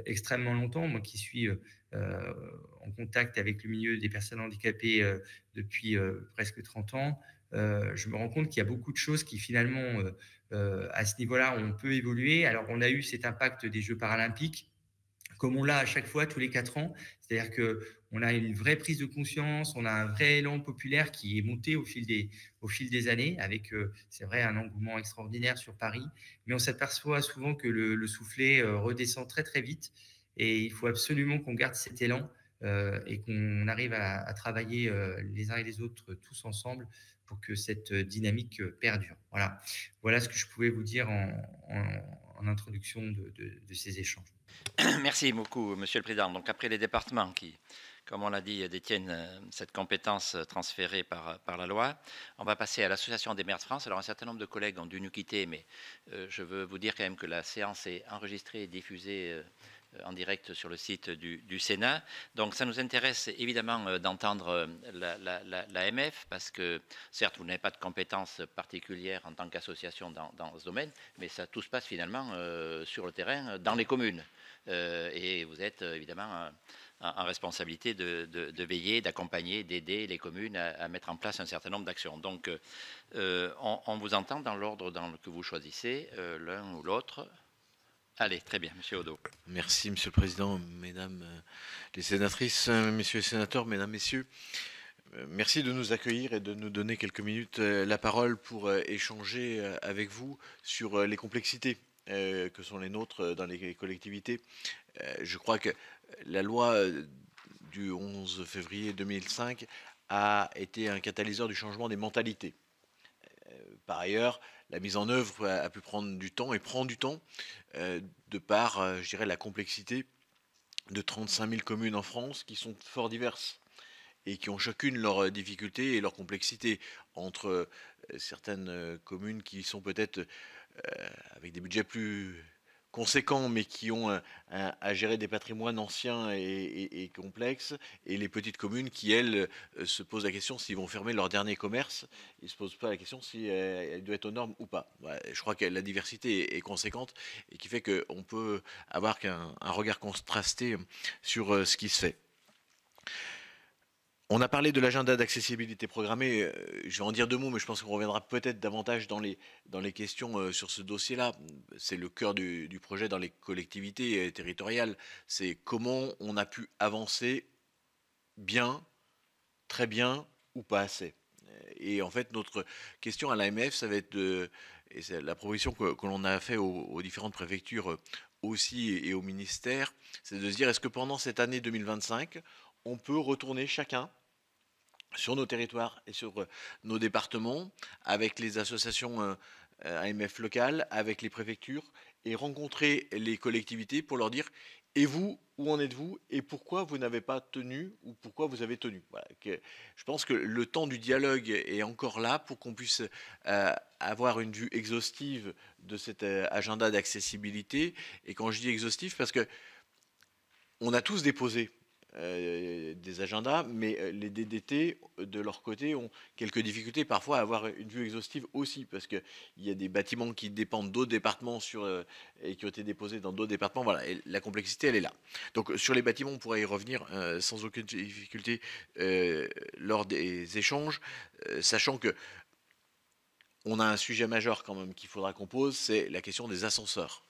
extrêmement longtemps. Moi qui suis en contact avec le milieu des personnes handicapées depuis presque 30 ans, je me rends compte qu'il y a beaucoup de choses qui finalement, à ce niveau-là, on peut évoluer. Alors, on a eu cet impact des Jeux paralympiques, comme on l'a à chaque fois, tous les 4 ans. C'est-à-dire qu'on a une vraie prise de conscience, on a un vrai élan populaire qui est monté au fil des années, avec, c'est vrai, un engouement extraordinaire sur Paris. Mais on s'aperçoit souvent que le soufflet redescend très, très vite. Et il faut absolument qu'on garde cet élan et qu'on arrive à travailler les uns et les autres tous ensemble pour que cette dynamique perdure. Voilà ce que je pouvais vous dire en introduction de ces échanges. Merci beaucoup, Monsieur le Président. Donc, après les départements qui, comme on l'a dit, détiennent cette compétence transférée par la loi, on va passer à l'Association des maires de France. Alors, un certain nombre de collègues ont dû nous quitter, mais je veux vous dire quand même que la séance est enregistrée et diffusée en direct sur le site du Sénat. Donc, ça nous intéresse évidemment d'entendre l'AMF, parce que, certes, vous n'avez pas de compétences particulières en tant qu'association dans ce domaine, mais ça, tout se passe finalement sur le terrain, dans les communes. Et vous êtes évidemment en responsabilité de veiller, d'accompagner, d'aider les communes à mettre en place un certain nombre d'actions. Donc, on vous entend dans l'ordre que vous choisissez, l'un ou l'autre. Allez, très bien, Monsieur Odo. Merci, Monsieur le Président, Mesdames les sénatrices, Messieurs les sénateurs, Mesdames, Messieurs. Merci de nous accueillir et de nous donner quelques minutes la parole pour échanger avec vous sur les complexités que sont les nôtres dans les collectivités. Je crois que la loi du 11 février 2005 a été un catalyseur du changement des mentalités. Par ailleurs, la mise en œuvre a pu prendre du temps et prend du temps de par, je dirais, la complexité de 35 000 communes en France qui sont fort diverses et qui ont chacune leurs difficultés et leurs complexités entre certaines communes qui sont peut-être avec des budgets plus conséquents mais qui ont à gérer des patrimoines anciens et complexes, et les petites communes qui, elles, se posent la question s'ils vont fermer leur dernier commerce. Ils ne se posent pas la question si elle doit être aux normes ou pas. Voilà, je crois que la diversité est conséquente et qui fait qu'on peut avoir un regard contrasté sur ce qui se fait. On a parlé de l'agenda d'accessibilité programmée, je vais en dire 2 mots, mais je pense qu'on reviendra peut-être davantage dans les questions sur ce dossier-là. C'est le cœur du projet dans les collectivités territoriales. C'est comment on a pu avancer bien, très bien ou pas assez. Et en fait, notre question à l'AMF, ça va être et c'est la proposition que l'on a fait aux différentes préfectures aussi et au ministère, c'est de se dire, est-ce que pendant cette année 2025, on peut retourner chacun sur nos territoires et sur nos départements, avec les associations AMF locales, avec les préfectures, et rencontrer les collectivités pour leur dire « Et vous, où en êtes-vous et pourquoi vous n'avez pas tenu ou pourquoi vous avez tenu ?» Voilà, je pense que le temps du dialogue est encore là pour qu'on puisse avoir une vue exhaustive de cet agenda d'accessibilité. Et quand je dis exhaustif, parce que on a tous déposé des agendas, mais les DDT, de leur côté, ont quelques difficultés parfois à avoir une vue exhaustive aussi, parce qu'il y a des bâtiments qui dépendent d'autres départements et qui ont été déposés dans d'autres départements. Voilà, et la complexité, elle est là. Donc sur les bâtiments, on pourrait y revenir sans aucune difficulté lors des échanges, sachant que on a un sujet majeur quand même qu'il faudra qu'on pose, c'est la question des ascenseurs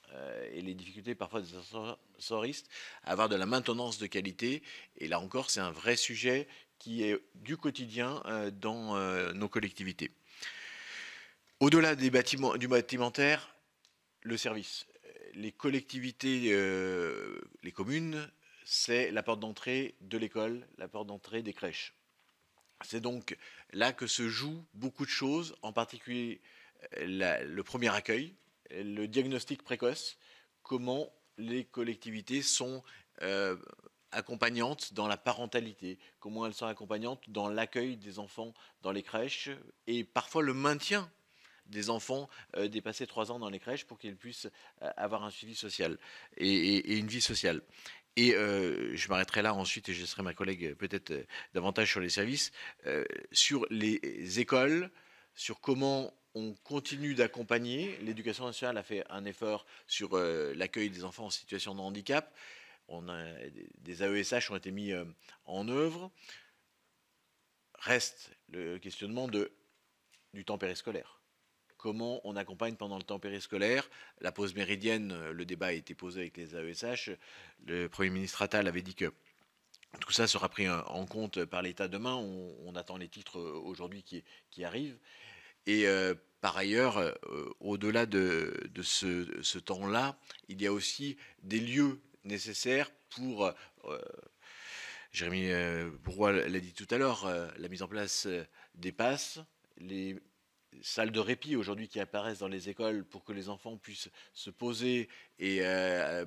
et les difficultés parfois des ascensoristes à avoir de la maintenance de qualité. Et là encore, c'est un vrai sujet qui est du quotidien dans nos collectivités. Au-delà des bâtiments, du bâtimentaire, le service. Les collectivités, les communes, c'est la porte d'entrée de l'école, la porte d'entrée des crèches. C'est donc là que se jouent beaucoup de choses, en particulier le premier accueil, le diagnostic précoce, comment les collectivités sont accompagnantes dans la parentalité, comment elles sont accompagnantes dans l'accueil des enfants dans les crèches et parfois le maintien des enfants dépassés 3 ans dans les crèches pour qu'ils puissent avoir un suivi social et une vie sociale. Et je m'arrêterai là ensuite et je laisserai ma collègue peut-être davantage sur les services, sur les écoles, sur comment on continue d'accompagner. L'éducation nationale a fait un effort sur l'accueil des enfants en situation de handicap. Des AESH ont été mis en œuvre. Reste le questionnement du temps périscolaire. Comment on accompagne pendant le temps périscolaire. La pause méridienne, le débat a été posé avec les AESH. Le Premier ministre Attal avait dit que tout ça sera pris en compte par l'État demain. On attend les titres aujourd'hui qui arrivent. Et par ailleurs, au-delà de ce temps-là, il y a aussi des lieux nécessaires pour... Jérémy Bourrois l'a dit tout à l'heure, la mise en place des passes, les salles de répit aujourd'hui qui apparaissent dans les écoles pour que les enfants puissent se poser et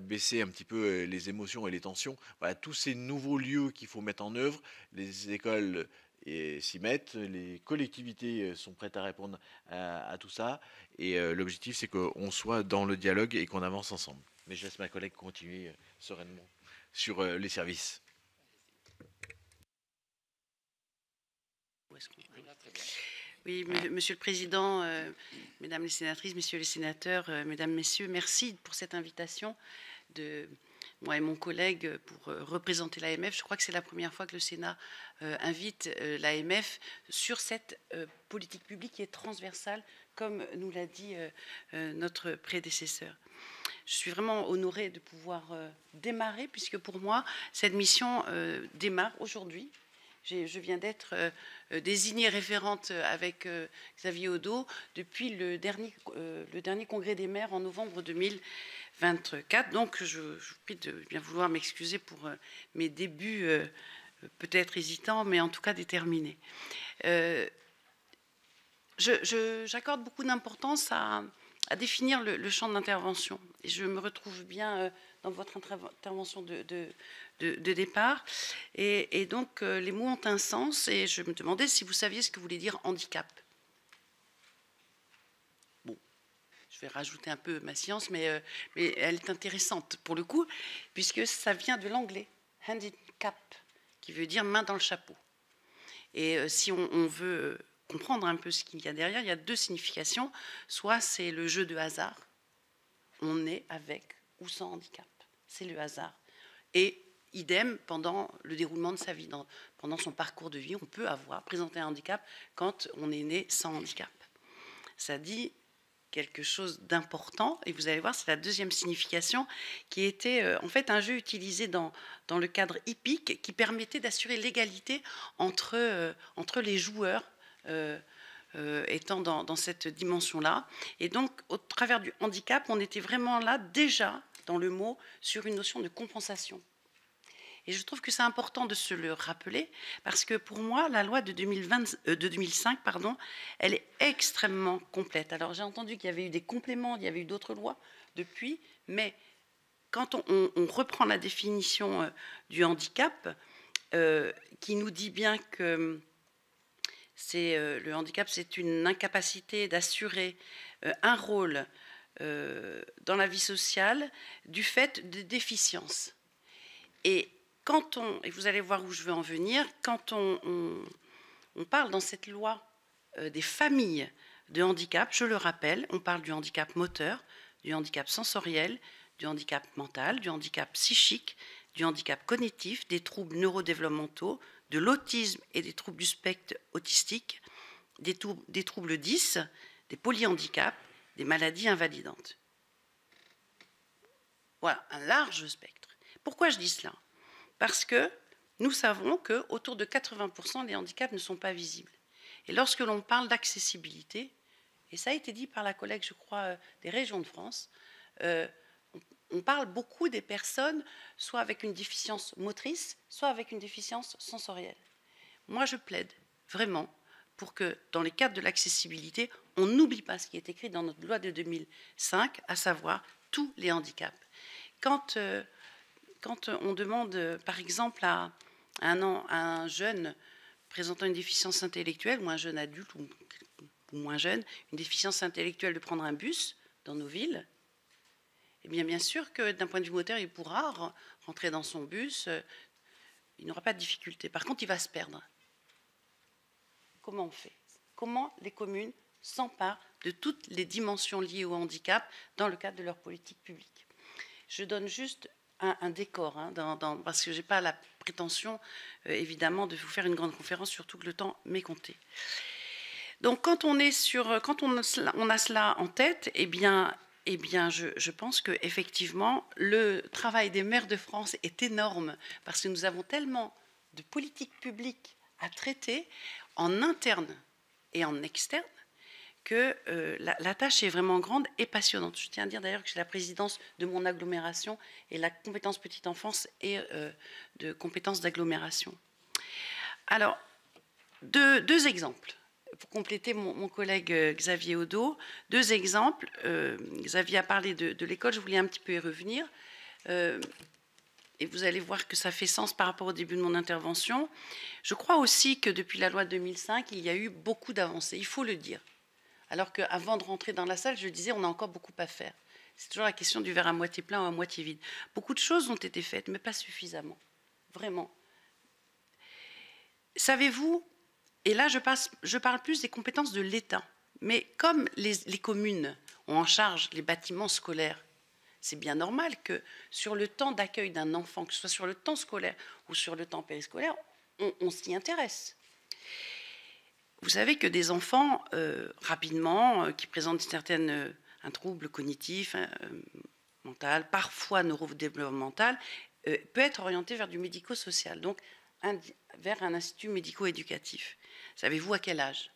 baisser un petit peu les émotions et les tensions. Voilà, tous ces nouveaux lieux qu'il faut mettre en œuvre, les écoles s'y mettent, les collectivités sont prêtes à répondre à tout ça et l'objectif c'est qu'on soit dans le dialogue et qu'on avance ensemble. Mais je laisse ma collègue continuer sereinement sur les services. Oui, Monsieur le Président, Mesdames les sénatrices, Messieurs les sénateurs, Mesdames, Messieurs, merci pour cette invitation de moi et mon collègue pour représenter l'AMF. Je crois que c'est la première fois que le Sénat invite l'AMF sur cette politique publique qui est transversale, comme nous l'a dit notre prédécesseur. Je suis vraiment honorée de pouvoir démarrer, puisque pour moi, cette mission démarre aujourd'hui. Je viens d'être désignée référente avec Xavier Odo depuis le dernier congrès des maires en novembre 2024. Donc, je vous prie de bien vouloir m'excuser pour mes débuts peut-être hésitants, mais en tout cas déterminés. J'accorde beaucoup d'importance à définir le champ d'intervention. Et je me retrouve bien dans votre intervention de départ. Et donc, les mots ont un sens. Et je me demandais si vous saviez ce que voulait dire handicap. Bon, je vais rajouter un peu ma science, mais elle est intéressante pour le coup, puisque ça vient de l'anglais, handicap, qui veut dire main dans le chapeau. Et si on veut comprendre un peu ce qu'il y a derrière, il y a deux significations. Soit c'est le jeu de hasard, on est avec ou sans handicap, c'est le hasard. Et idem, pendant le déroulement de sa vie, pendant son parcours de vie, on peut présenter un handicap quand on est né sans handicap. Ça dit quelque chose d'important, et vous allez voir, c'est la deuxième signification, qui était en fait un jeu utilisé dans le cadre hippique qui permettait d'assurer l'égalité entre les joueurs étant dans cette dimension-là. Et donc, au travers du handicap, on était vraiment là, déjà, dans le mot, sur une notion de compensation. Et je trouve que c'est important de se le rappeler, parce que pour moi, la loi de 2005, elle est extrêmement complète. Alors, j'ai entendu qu'il y avait eu des compléments, il y avait eu d'autres lois. depuis, mais quand on reprend la définition du handicap, qui nous dit bien que le handicap, c'est une incapacité d'assurer un rôle dans la vie sociale du fait de déficiences. Et et vous allez voir où je veux en venir, quand on parle dans cette loi des familles de handicap, je le rappelle, on parle du handicap moteur, du handicap sensoriel, du handicap mental, du handicap psychique, du handicap cognitif, des troubles neurodéveloppementaux, de l'autisme et des troubles du spectre autistique, des troubles 10, des polyhandicaps, des maladies invalidantes. Voilà, un large spectre. Pourquoi je dis cela? Parce que nous savons qu'autour de 80% des handicaps ne sont pas visibles. Et lorsque l'on parle d'accessibilité, et ça a été dit par la collègue, je crois, des régions de France, on parle beaucoup des personnes soit avec une déficience motrice, soit avec une déficience sensorielle. Moi, je plaide vraiment pour que, dans les cadres de l'accessibilité, on n'oublie pas ce qui est écrit dans notre loi de 2005, à savoir tous les handicaps. Quand on demande, par exemple, à un jeune présentant une déficience intellectuelle, ou un jeune adulte, ou moins jeune, une déficience intellectuelle de prendre un bus dans nos villes, eh bien sûr que d'un point de vue moteur, il pourra rentrer dans son bus, il n'aura pas de difficulté. Par contre, il va se perdre. Comment on fait? Comment les communes s'emparent de toutes les dimensions liées au handicap dans le cadre de leur politique publique? Je donne juste un décor, hein, parce que je n'ai pas la prétention, évidemment, de vous faire une grande conférence, surtout que le temps m'est compté. Donc, quand on a cela en tête, eh bien, je pense qu'effectivement, le travail des maires de France est énorme, parce que nous avons tellement de politiques publiques à traiter en interne et en externe, que la tâche est vraiment grande et passionnante. Je tiens à dire d'ailleurs que j'ai la présidence de mon agglomération et la compétence petite enfance et de compétences d'agglomération. Alors, deux exemples. Pour compléter mon collègue Xavier Odo, deux exemples. Xavier a parlé de l'école, je voulais un petit peu y revenir. Et vous allez voir que ça fait sens par rapport au début de mon intervention. Je crois aussi que depuis la loi de 2005, il y a eu beaucoup d'avancées, il faut le dire. Alors qu'avant de rentrer dans la salle, je disais on a encore beaucoup à faire. C'est toujours la question du verre à moitié plein ou à moitié vide. Beaucoup de choses ont été faites, mais pas suffisamment. Vraiment. Savez-vous, et là je parle plus des compétences de l'État, mais comme les communes ont en charge les bâtiments scolaires, c'est bien normal que sur le temps d'accueil d'un enfant, que ce soit sur le temps scolaire ou sur le temps périscolaire, on s'y intéresse. Vous savez que des enfants, rapidement, qui présentent un trouble cognitif, mental, parfois neurodéveloppemental, peut être orienté vers du médico-social, donc vers un institut médico-éducatif. Savez-vous à quel âge?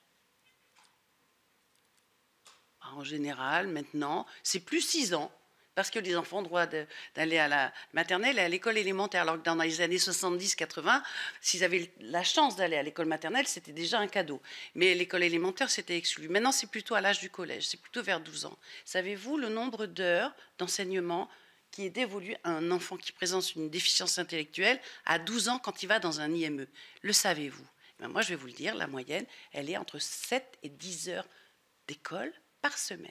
En général, maintenant, c'est plus 6 ans. Parce que les enfants ont droit d'aller à la maternelle et à l'école élémentaire. Alors que dans les années 70-80, s'ils avaient la chance d'aller à l'école maternelle, c'était déjà un cadeau. Mais l'école élémentaire, c'était exclu. Maintenant, c'est plutôt à l'âge du collège, c'est plutôt vers 12 ans. Savez-vous le nombre d'heures d'enseignement qui est dévolu à un enfant qui présente une déficience intellectuelle à 12 ans quand il va dans un IME? Le savez-vous? Moi, je vais vous le dire, la moyenne, elle est entre 7 et 10 heures d'école par semaine.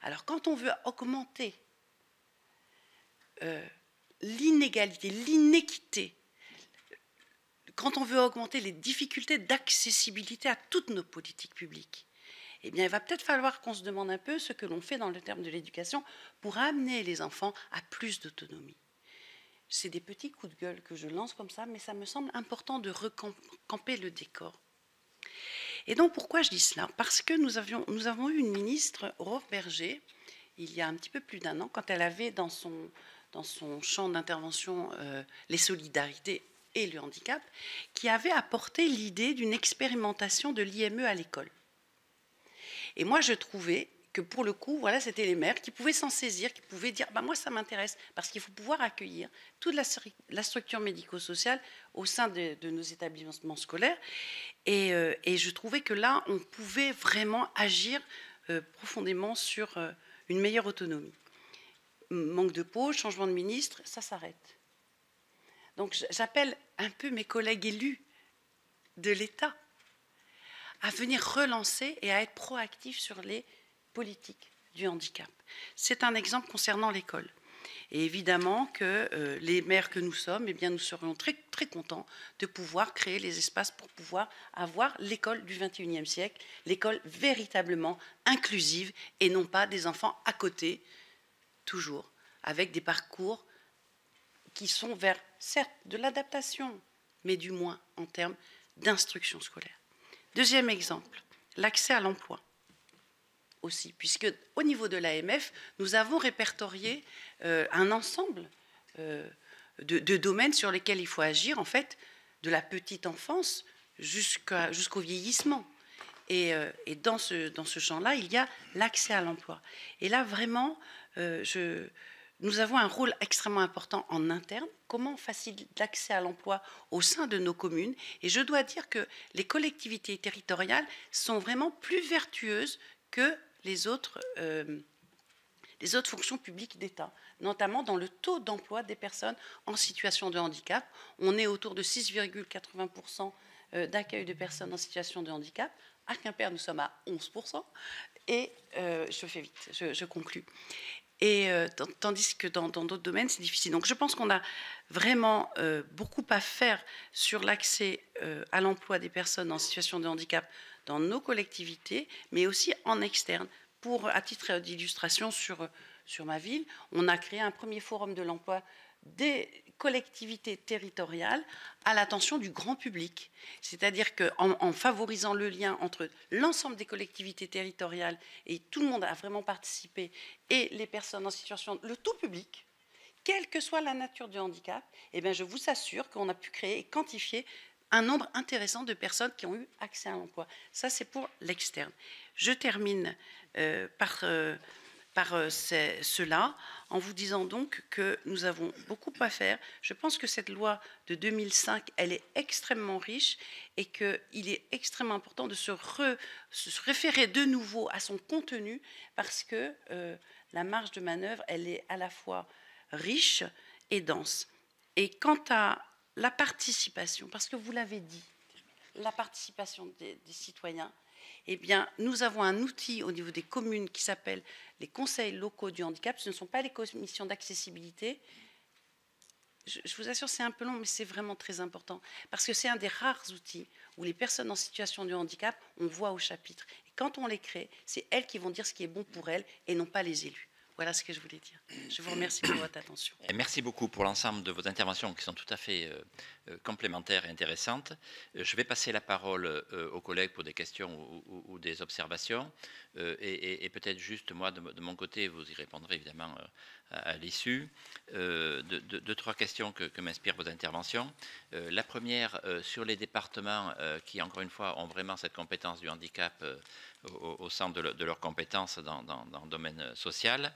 Alors, quand on veut augmenter l'inégalité, l'inéquité, quand on veut augmenter les difficultés d'accessibilité à toutes nos politiques publiques, eh bien, il va peut-être falloir qu'on se demande un peu ce que l'on fait dans le terme de l'éducation pour amener les enfants à plus d'autonomie. C'est des petits coups de gueule que je lance comme ça, mais ça me semble important de recamper le décor. Et donc, pourquoi je dis cela? Parce que nous avons eu une ministre, Aurore Bergé, il y a un petit peu plus d'1 an, quand elle avait dans son champ d'intervention les solidarités et le handicap, qui avait apporté l'idée d'une expérimentation de l'IME à l'école. Et moi, je trouvais que pour le coup, voilà, c'était les maires qui pouvaient s'en saisir, qui pouvaient dire moi, ça m'intéresse, parce qu'il faut pouvoir accueillir toute la structure médico-sociale au sein de nos établissements scolaires. Et je trouvais que là, on pouvait vraiment agir profondément sur une meilleure autonomie. manque de pause, changement de ministre, ça s'arrête. Donc j'appelle un peu mes collègues élus de l'État à venir relancer et à être proactifs sur les politiques du handicap. C'est un exemple concernant l'école. Et évidemment que les maires que nous sommes, eh bien, nous serions très, très contents de pouvoir créer les espaces pour pouvoir avoir l'école du XXIe siècle, l'école véritablement inclusive et non pas des enfants à côté, toujours, avec des parcours qui sont vers, certes, de l'adaptation, mais du moins en termes d'instruction scolaire. Deuxième exemple, l'accès à l'emploi. Aussi, puisque au niveau de l'AMF, nous avons répertorié un ensemble de domaines sur lesquels il faut agir, en fait, de la petite enfance jusqu'au vieillissement. Et dans ce champ-là, il y a l'accès à l'emploi. Et là, vraiment, nous avons un rôle extrêmement important en interne. Comment on facilite l'accès à l'emploi au sein de nos communes? Et je dois dire que les collectivités territoriales sont vraiment plus vertueuses que les autres fonctions publiques d'État, notamment dans le taux d'emploi des personnes en situation de handicap. On est autour de 6,80% d'accueil de personnes en situation de handicap. À Quimper, nous sommes à 11%. Et je fais vite, je conclus. Et tandis que dans d'autres domaines, c'est difficile. Donc je pense qu'on a vraiment beaucoup à faire sur l'accès à l'emploi des personnes en situation de handicap dans nos collectivités, mais aussi en externe. À titre d'illustration sur ma ville, on a créé un premier forum de l'emploi des collectivités territoriales à l'attention du grand public. C'est-à-dire qu'en favorisant le lien entre l'ensemble des collectivités territoriales, et tout le monde a vraiment participé, et les personnes en situation, le tout public, quelle que soit la nature du handicap, eh bien je vous assure qu'on a pu créer et quantifier un nombre intéressant de personnes qui ont eu accès à l'emploi. Ça, c'est pour l'externe. Je termine par cela en vous disant donc que nous avons beaucoup à faire. Je pense que cette loi de 2005, elle est extrêmement riche et qu'il est extrêmement important de se référer de nouveau à son contenu parce que la marge de manœuvre, elle est à la fois riche et dense. Et quant à la participation, parce que vous l'avez dit, la participation des citoyens, eh bien, nous avons un outil au niveau des communes qui s'appelle les conseils locaux du handicap. Ce ne sont pas les commissions d'accessibilité. Je vous assure, c'est un peu long, mais c'est vraiment très important. Parce que c'est un des rares outils où les personnes en situation de handicap, on voit au chapitre. Et quand on les crée, c'est elles qui vont dire ce qui est bon pour elles et non pas les élus. Voilà ce que je voulais dire. Je vous remercie pour votre attention. Merci beaucoup pour l'ensemble de vos interventions qui sont tout à fait complémentaires et intéressantes. Je vais passer la parole aux collègues pour des questions ou des observations. Et peut-être juste moi, de mon côté, vous y répondrez évidemment à l'issue. Deux, trois questions que m'inspirent vos interventions. La première, sur les départements qui, encore une fois, ont vraiment cette compétence du handicap au centre de leurs compétences dans le domaine social.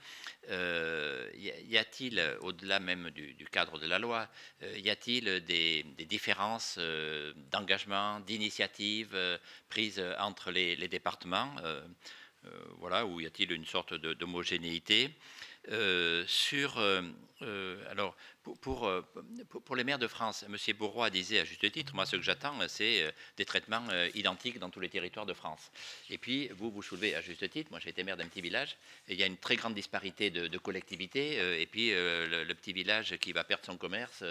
Y a-t-il, au-delà même du cadre de la loi, y a-t-il des différences d'engagement, d'initiatives prises entre les départements, voilà, ou y a-t-il une sorte d'homogénéité alors, pour les maires de France, M. Bourrois disait à juste titre, moi ce que j'attends, c'est des traitements identiques dans tous les territoires de France. Et puis, vous soulevez à juste titre, moi j'ai été maire d'un petit village, et il y a une très grande disparité de collectivités, et puis le petit village qui va perdre son commerce,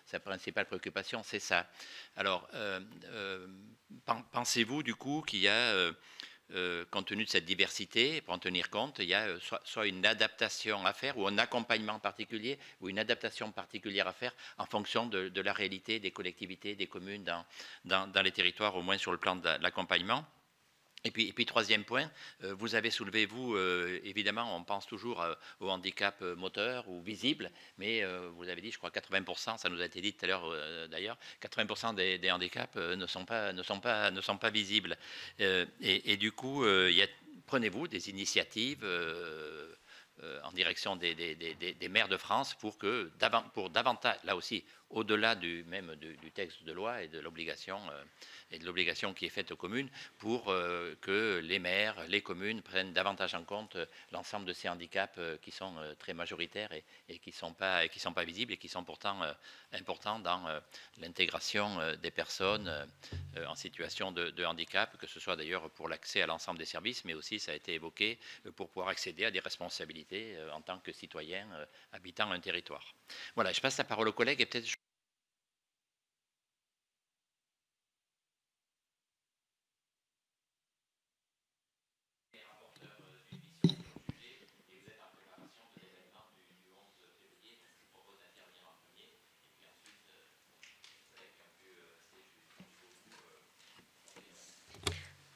sa principale préoccupation, c'est ça. Alors, pensez-vous du coup qu'il y a... compte tenu de cette diversité, pour en tenir compte, il y a soit une adaptation à faire ou un accompagnement particulier ou une adaptation particulière à faire en fonction de la réalité des collectivités, des communes dans les territoires, au moins sur le plan de l'accompagnement. Et puis, troisième point, vous avez soulevé, vous, évidemment, on pense toujours au handicap moteur ou visible, mais vous avez dit, je crois, 80%, ça nous a été dit tout à l'heure d'ailleurs, 80% des handicaps ne sont pas visibles. Et du coup, prenez-vous des initiatives en direction des maires de France pour davantage, là aussi, au-delà du texte de loi et de l'obligation qui est faite aux communes, pour que les maires, les communes prennent davantage en compte l'ensemble de ces handicaps qui sont très majoritaires et qui sont pas visibles et qui sont pourtant importants dans l'intégration des personnes en situation de handicap, que ce soit d'ailleurs pour l'accès à l'ensemble des services, mais aussi, ça a été évoqué, pour pouvoir accéder à des responsabilités en tant que citoyen habitant un territoire. Voilà, je passe la parole aux collègues et peut-être...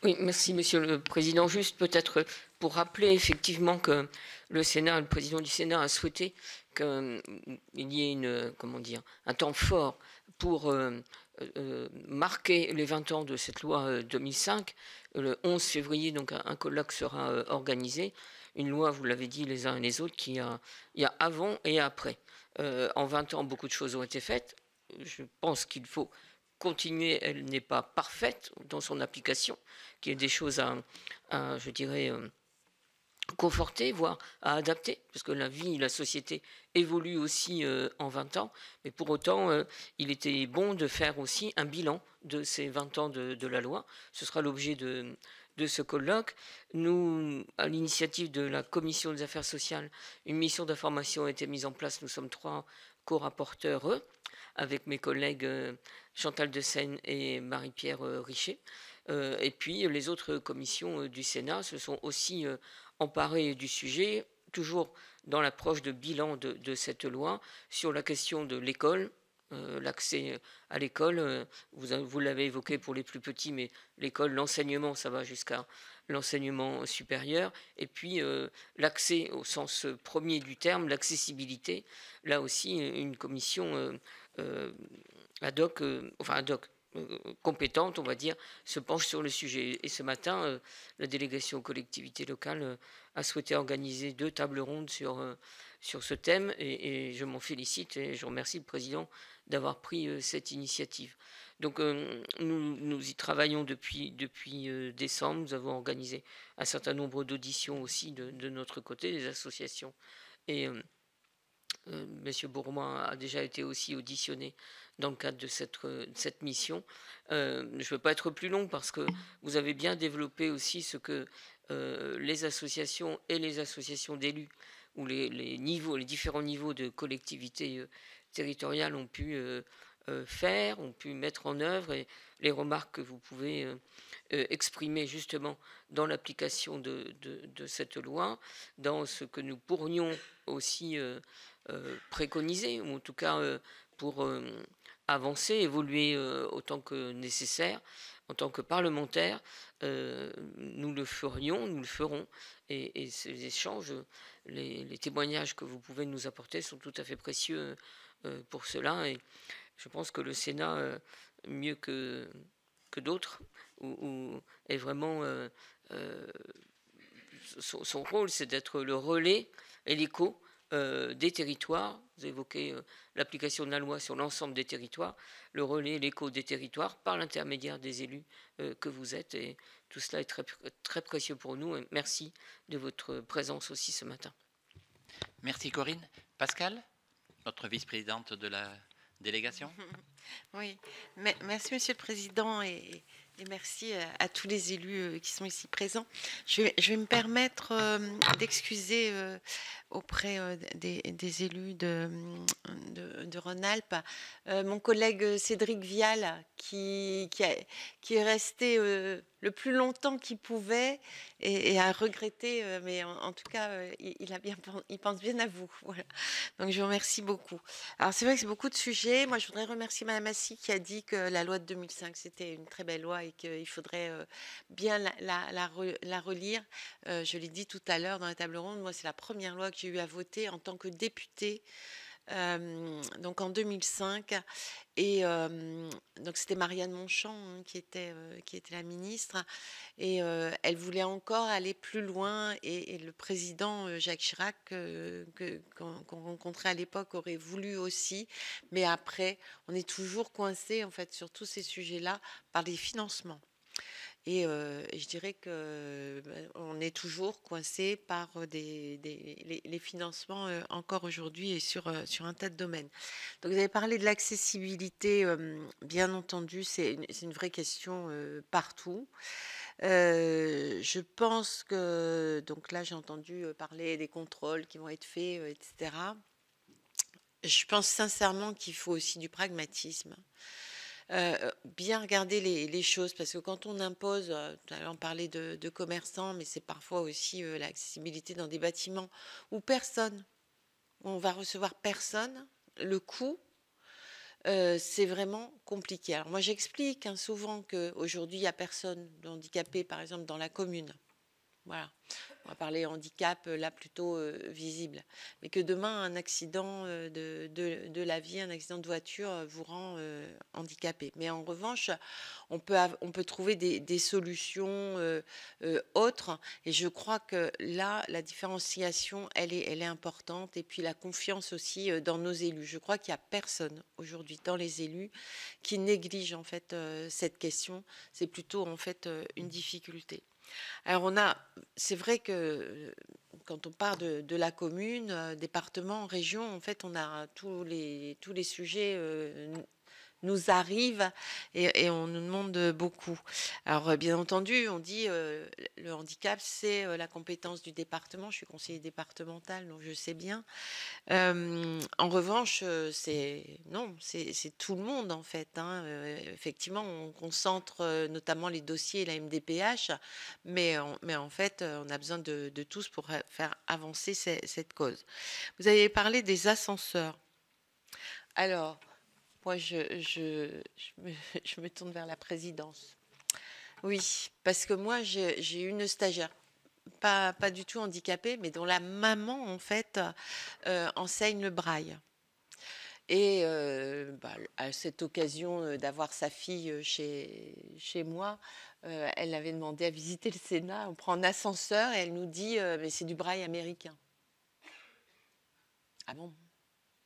Oui, merci Monsieur le Président. Juste peut-être pour rappeler effectivement que le Sénat, le président du Sénat a souhaité qu'il y ait un temps fort pour marquer les 20 ans de cette loi 2005. Le 11 février, donc un colloque sera organisé. Une loi, vous l'avez dit les uns et les autres, il y a avant et après. En 20 ans, beaucoup de choses ont été faites. Je pense qu'il faut continuer, elle n'est pas parfaite dans son application, qu'il y a des choses à je dirais, conforter, voire à adapter, parce que la vie, la société évolue aussi en 20 ans, mais pour autant, il était bon de faire aussi un bilan de ces 20 ans de la loi. Ce sera l'objet de ce colloque. Nous, à l'initiative de la Commission des affaires sociales, une mission d'information a été mise en place. Nous sommes 3 co-rapporteurs, avec mes collègues Chantal Desseine et Marie-Pierre Richer. Et puis les autres commissions du Sénat se sont aussi emparées du sujet, toujours dans l'approche de bilan de cette loi, sur la question de l'école, l'accès à l'école. Vous l'avez évoqué pour les plus petits, mais l'école, l'enseignement, ça va jusqu'à l'enseignement supérieur. Et puis l'accès au sens premier du terme, l'accessibilité, là aussi une commission ad hoc, compétente, on va dire, se penche sur le sujet. Et ce matin, la délégation aux collectivités locales a souhaité organiser 2 tables rondes sur ce thème, et je m'en félicite et je remercie le président d'avoir pris cette initiative. Donc nous y travaillons depuis décembre. Nous avons organisé un certain nombre d'auditions aussi de notre côté, des associations, et Monsieur Bourmois a déjà été aussi auditionné dans le cadre de cette mission. Je ne veux pas être plus long parce que vous avez bien développé aussi ce que les associations et les associations d'élus, ou les différents niveaux de collectivité territoriale ont pu faire, ont pu mettre en œuvre, et les remarques que vous pouvez exprimer justement dans l'application de cette loi, dans ce que nous pourrions aussi préconiser, ou en tout cas pour avancer, évoluer autant que nécessaire. En tant que parlementaire, nous le ferions, nous le ferons, et ces échanges, les témoignages que vous pouvez nous apporter sont tout à fait précieux pour cela. Et je pense que le Sénat, mieux que d'autres, est vraiment son rôle, c'est d'être le relais et l'écho des territoires. Vous évoquez l'application de la loi sur l'ensemble des territoires, le relais, l'écho des territoires par l'intermédiaire des élus que vous êtes, et tout cela est très, très précieux pour nous. Et merci de votre présence aussi ce matin. Merci Corinne. Pascal, notre vice-présidente de la délégation. Oui, merci Monsieur le Président, et merci à tous les élus qui sont ici présents. Je vais me permettre d'excuser auprès des élus de Rhône-Alpes mon collègue Cédric Vial, qui est resté le plus longtemps qu'il pouvait, et a regretté, mais en tout cas, il pense bien à vous. Voilà. Donc je vous remercie beaucoup. Alors c'est vrai que c'est beaucoup de sujets. Moi, je voudrais remercier Madame Massy qui a dit que la loi de 2005, c'était une très belle loi et qu'il faudrait bien la relire. Je l'ai dit tout à l'heure dans la table ronde, moi, c'est la première loi que j'ai eu à voter en tant que députée donc en 2005. Et donc c'était Marianne Monchamp, hein, qui était la ministre. Et elle voulait encore aller plus loin. Et le président Jacques Chirac, qu'on rencontrait à l'époque, aurait voulu aussi. Mais après, on est toujours coincé en fait sur tous ces sujets-là par les financements. Et je dirais que on est toujours coincé par les financements encore aujourd'hui et sur un tas de domaines. Donc vous avez parlé de l'accessibilité, bien entendu, c'est une vraie question partout. Je pense que, donc là j'ai entendu parler des contrôles qui vont être faits, etc. Je pense sincèrement qu'il faut aussi du pragmatisme. Bien regarder les choses, parce que quand on impose, tout à l'heure on parlait de commerçants, mais c'est parfois aussi l'accessibilité dans des bâtiments où on va recevoir personne, le coût, c'est vraiment compliqué. Alors moi j'explique souvent qu'aujourd'hui il n'y a personne de handicapé, par exemple dans la commune. Voilà. On va parler handicap là plutôt visible, mais que demain un accident de la vie, un accident de voiture vous rend handicapé. Mais en revanche, on peut trouver des solutions autres. Et je crois que là, la différenciation, elle est importante. Et puis la confiance aussi dans nos élus. Je crois qu'il n'y a personne aujourd'hui dans les élus qui néglige en fait cette question. C'est plutôt en fait une difficulté. Alors c'est vrai que quand on part de la commune, département, région, en fait, on a tous les sujets nous arrivent et on nous demande beaucoup. Alors, bien entendu, on dit le handicap, c'est la compétence du département. Je suis conseiller départemental, donc je sais bien. En revanche, c'est tout le monde en fait. Effectivement, on concentre notamment les dossiers et la MDPH, mais en fait, on a besoin de tous pour faire avancer cette cause. Vous avez parlé des ascenseurs. Alors, moi, je me tourne vers la présidence. Oui, parce que moi, j'ai une stagiaire. Pas du tout handicapée, mais dont la maman, en fait, enseigne le braille. Et à cette occasion d'avoir sa fille chez moi, elle avait demandé à visiter le Sénat. On prend un ascenseur et elle nous dit mais c'est du braille américain. Ah bon?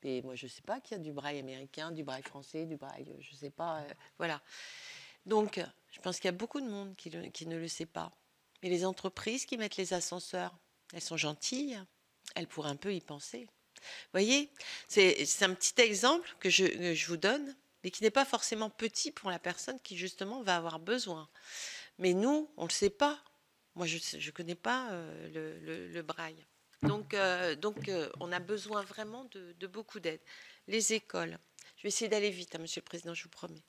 Et moi, je ne sais pas qu'il y a du braille américain, du braille français, du braille, je ne sais pas. Voilà. Donc, je pense qu'il y a beaucoup de monde qui ne le sait pas. Mais les entreprises qui mettent les ascenseurs, elles sont gentilles, elles pourraient un peu y penser. Vous voyez, c'est un petit exemple que je vous donne, mais qui n'est pas forcément petit pour la personne qui justement va avoir besoin. Mais nous, on ne le sait pas. Moi, je ne connais pas le braille. Donc, on a besoin vraiment de beaucoup d'aide. Les écoles. Je vais essayer d'aller vite, Monsieur le Président, je vous promets.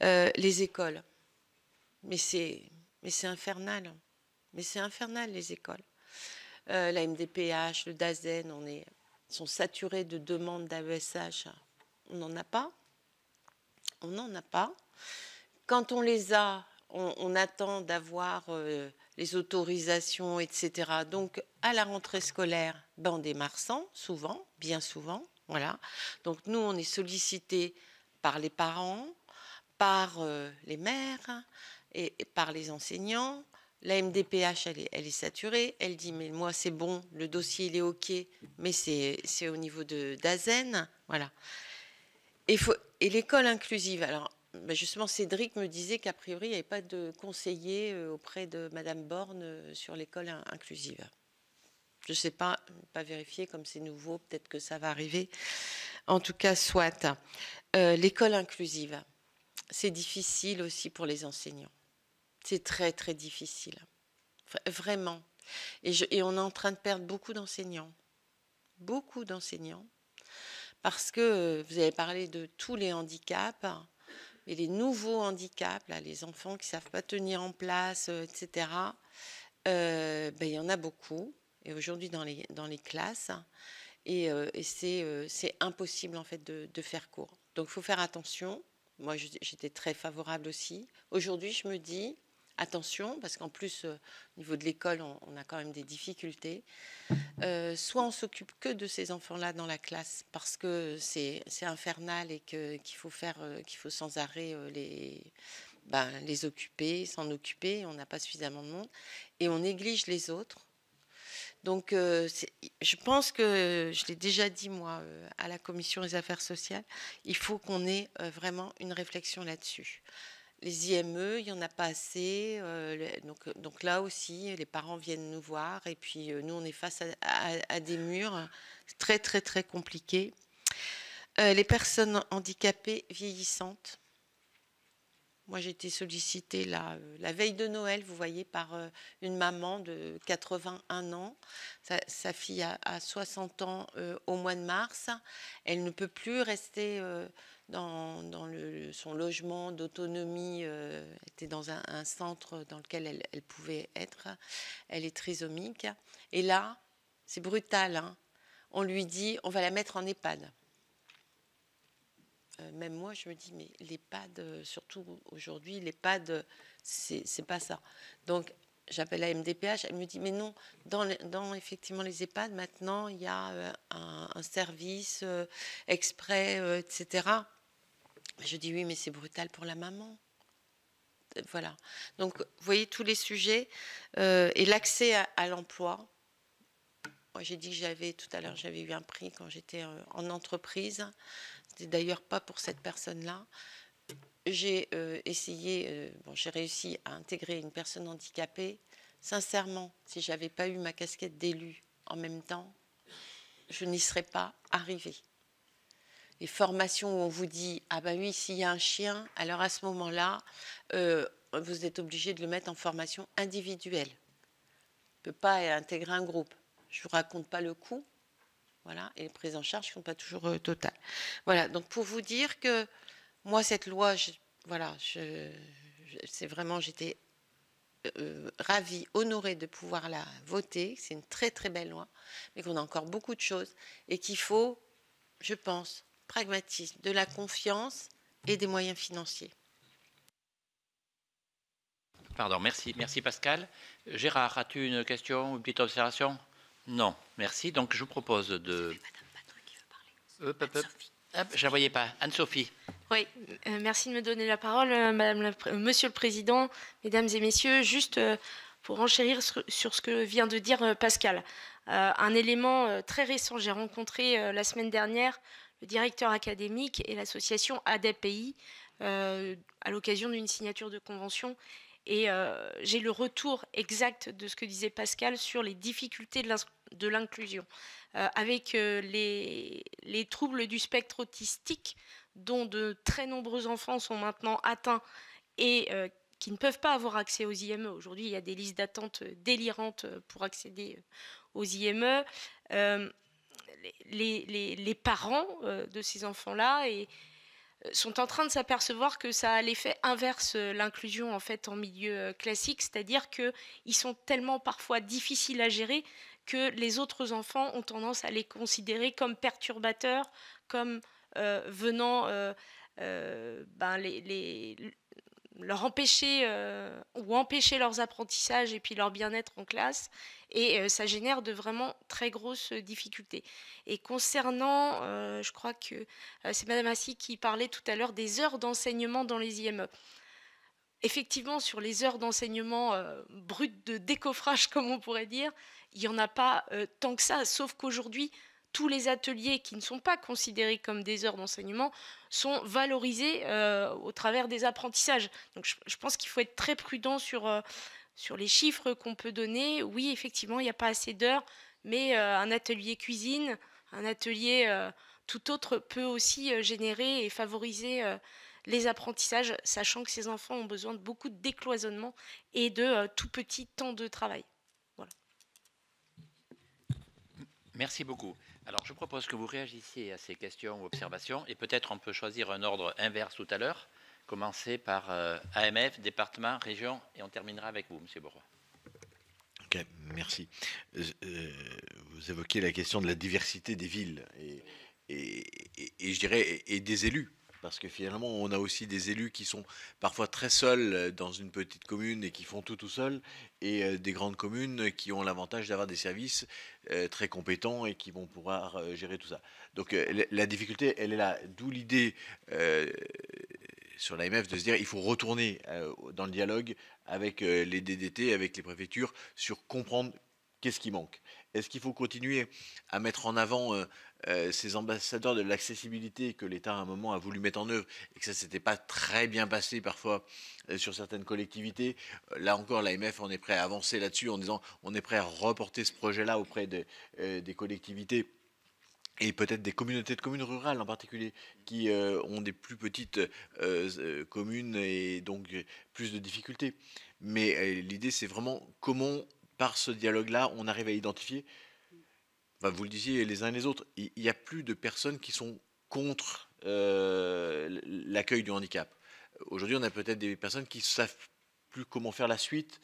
Les écoles. Mais c'est infernal. Mais c'est infernal, les écoles. La MDPH, le DAZEN, sont saturés de demandes d'AESH. On n'en a pas. On n'en a pas. Quand on les a, on attend d'avoir les autorisations, etc. Donc, à la rentrée scolaire, on démarre sans, souvent, bien souvent. Voilà. Donc, nous, on est sollicités par les parents, par les mères et par les enseignants. La MDPH, elle est saturée. Elle dit, mais moi, c'est bon, le dossier, il est OK, mais c'est au niveau d'AZEN. Voilà. Et l'école inclusive. Alors, justement, Cédric me disait qu'a priori, il n'y avait pas de conseiller auprès de Madame Borne sur l'école inclusive. Je ne sais pas vérifier, comme c'est nouveau, peut-être que ça va arriver. En tout cas, soit. L'école inclusive, c'est difficile aussi pour les enseignants. C'est très, très difficile. Vraiment. Et on est en train de perdre beaucoup d'enseignants. Beaucoup d'enseignants. Parce que vous avez parlé de tous les handicaps, et les nouveaux handicaps, là, les enfants qui ne savent pas tenir en place, etc., il y en a beaucoup, et aujourd'hui dans les classes, et c'est impossible en fait de faire court. Donc il faut faire attention. Moi, j'étais très favorable aussi. Aujourd'hui, je me dis, attention, parce qu'en plus, au niveau de l'école, on a quand même des difficultés. Soit on s'occupe que de ces enfants-là dans la classe, parce que c'est infernal et qu'il faut sans arrêt les occuper, s'en occuper, on n'a pas suffisamment de monde, et on néglige les autres. Donc, je pense que, je l'ai déjà dit, moi, à la Commission des affaires sociales, il faut qu'on ait vraiment une réflexion là-dessus. Les IME, il n'y en a pas assez. Donc là aussi, les parents viennent nous voir, et puis nous, on est face à des murs très, très, très compliqués. Les personnes handicapées vieillissantes. Moi, j'ai été sollicitée la veille de Noël, vous voyez, par une maman de 81 ans. Sa fille a 60 ans au mois de mars. Elle ne peut plus rester dans son logement d'autonomie. Elle était dans un centre dans lequel elle pouvait être. Elle est trisomique. Et là, c'est brutal, hein. On lui dit, on va la mettre en EHPAD. Même moi, je me dis, mais l'EHPAD, surtout aujourd'hui, l'EHPAD, c'est pas ça. Donc, j'appelle la MDPH, elle me dit, mais non, dans effectivement les EHPAD, maintenant, il y a un service exprès, etc. Je dis, oui, mais c'est brutal pour la maman. Voilà. Donc, vous voyez tous les sujets. Et l'accès à l'emploi. Moi, j'ai dit que tout à l'heure, j'avais eu un prix quand j'étais en entreprise. C'était d'ailleurs pas pour cette personne-là. J'ai essayé, j'ai réussi à intégrer une personne handicapée. Sincèrement, si j'avais pas eu ma casquette d'élu en même temps, je n'y serais pas arrivée. Les formations où on vous dit, ah ben oui, s'il y a un chien, alors à ce moment-là, vous êtes obligé de le mettre en formation individuelle. On ne peut pas intégrer un groupe. Je ne vous raconte pas le coût. Voilà, et les prises en charge ne sont pas toujours totales. Voilà, donc pour vous dire que moi, cette loi, c'est vraiment, j'étais ravie, honorée de pouvoir la voter. C'est une très, très belle loi, mais qu'on a encore beaucoup de choses et qu'il faut, je pense, pragmatisme, de la confiance et des moyens financiers. Pardon, merci Pascal. Gérard, as-tu une question ou une petite observation? Non, merci. Donc, je vous propose de... Je ne la voyais pas. Anne-Sophie. Oui, merci de me donner la parole, Monsieur le Président, Mesdames et Messieurs. Juste pour enchérir sur ce que vient de dire Pascal. Un élément très récent, j'ai rencontré la semaine dernière le directeur académique et l'association ADEPI à l'occasion d'une signature de convention. Et j'ai le retour exact de ce que disait Pascal sur les difficultés de l'inclusion. Avec les troubles du spectre autistique, dont de très nombreux enfants sont maintenant atteints et qui ne peuvent pas avoir accès aux IME. Aujourd'hui, il y a des listes d'attente délirantes pour accéder aux IME. Les parents de ces enfants-là sont en train de s'apercevoir que ça a l'effet inverse l'inclusion en fait en milieu classique, c'est-à-dire qu'ils sont tellement parfois difficiles à gérer que les autres enfants ont tendance à les considérer comme perturbateurs, comme venant leur empêcher ou empêcher leurs apprentissages et puis leur bien-être en classe, et ça génère de vraiment très grosses difficultés. Et concernant, je crois que c'est Madame Assy qui parlait tout à l'heure des heures d'enseignement dans les IME. Effectivement, sur les heures d'enseignement brutes de décoffrage, comme on pourrait dire, il n'y en a pas tant que ça, sauf qu'aujourd'hui, tous les ateliers qui ne sont pas considérés comme des heures d'enseignement sont valorisés au travers des apprentissages. Donc je pense qu'il faut être très prudent sur les chiffres qu'on peut donner. Oui, effectivement, il n'y a pas assez d'heures, mais un atelier cuisine, un atelier tout autre peut aussi générer et favoriser les apprentissages, sachant que ces enfants ont besoin de beaucoup de décloisonnement et de tout petit temps de travail. Voilà. Merci beaucoup. Alors, je propose que vous réagissiez à ces questions ou observations, et peut-être on peut choisir un ordre inverse tout à l'heure, commencer par AMF, département, région, et on terminera avec vous, M. Bourrois. Ok, merci. Vous évoquez la question de la diversité des villes et je dirais et des élus. Parce que finalement, on a aussi des élus qui sont parfois très seuls dans une petite commune et qui font tout seuls, et des grandes communes qui ont l'avantage d'avoir des services très compétents et qui vont pouvoir gérer tout ça. Donc la difficulté, elle est là. D'où l'idée sur l'AMF de se dire il faut retourner dans le dialogue avec les DDT, avec les préfectures, sur comprendre qu'est-ce qui manque. Est-ce qu'il faut continuer à mettre en avant ces ambassadeurs de l'accessibilité que l'État à un moment a voulu mettre en œuvre et que ça s'était pas très bien passé parfois sur certaines collectivités? Là encore, l'AMF, on est prêt à avancer là-dessus en disant on est prêt à reporter ce projet-là auprès des collectivités et peut-être des communautés de communes rurales en particulier, qui ont des plus petites communes et donc plus de difficultés. Mais l'idée, c'est vraiment comment, par ce dialogue-là, on arrive à identifier, enfin, vous le disiez les uns et les autres, il n'y a plus de personnes qui sont contre l'accueil du handicap. Aujourd'hui, on a peut-être des personnes qui ne savent plus comment faire la suite,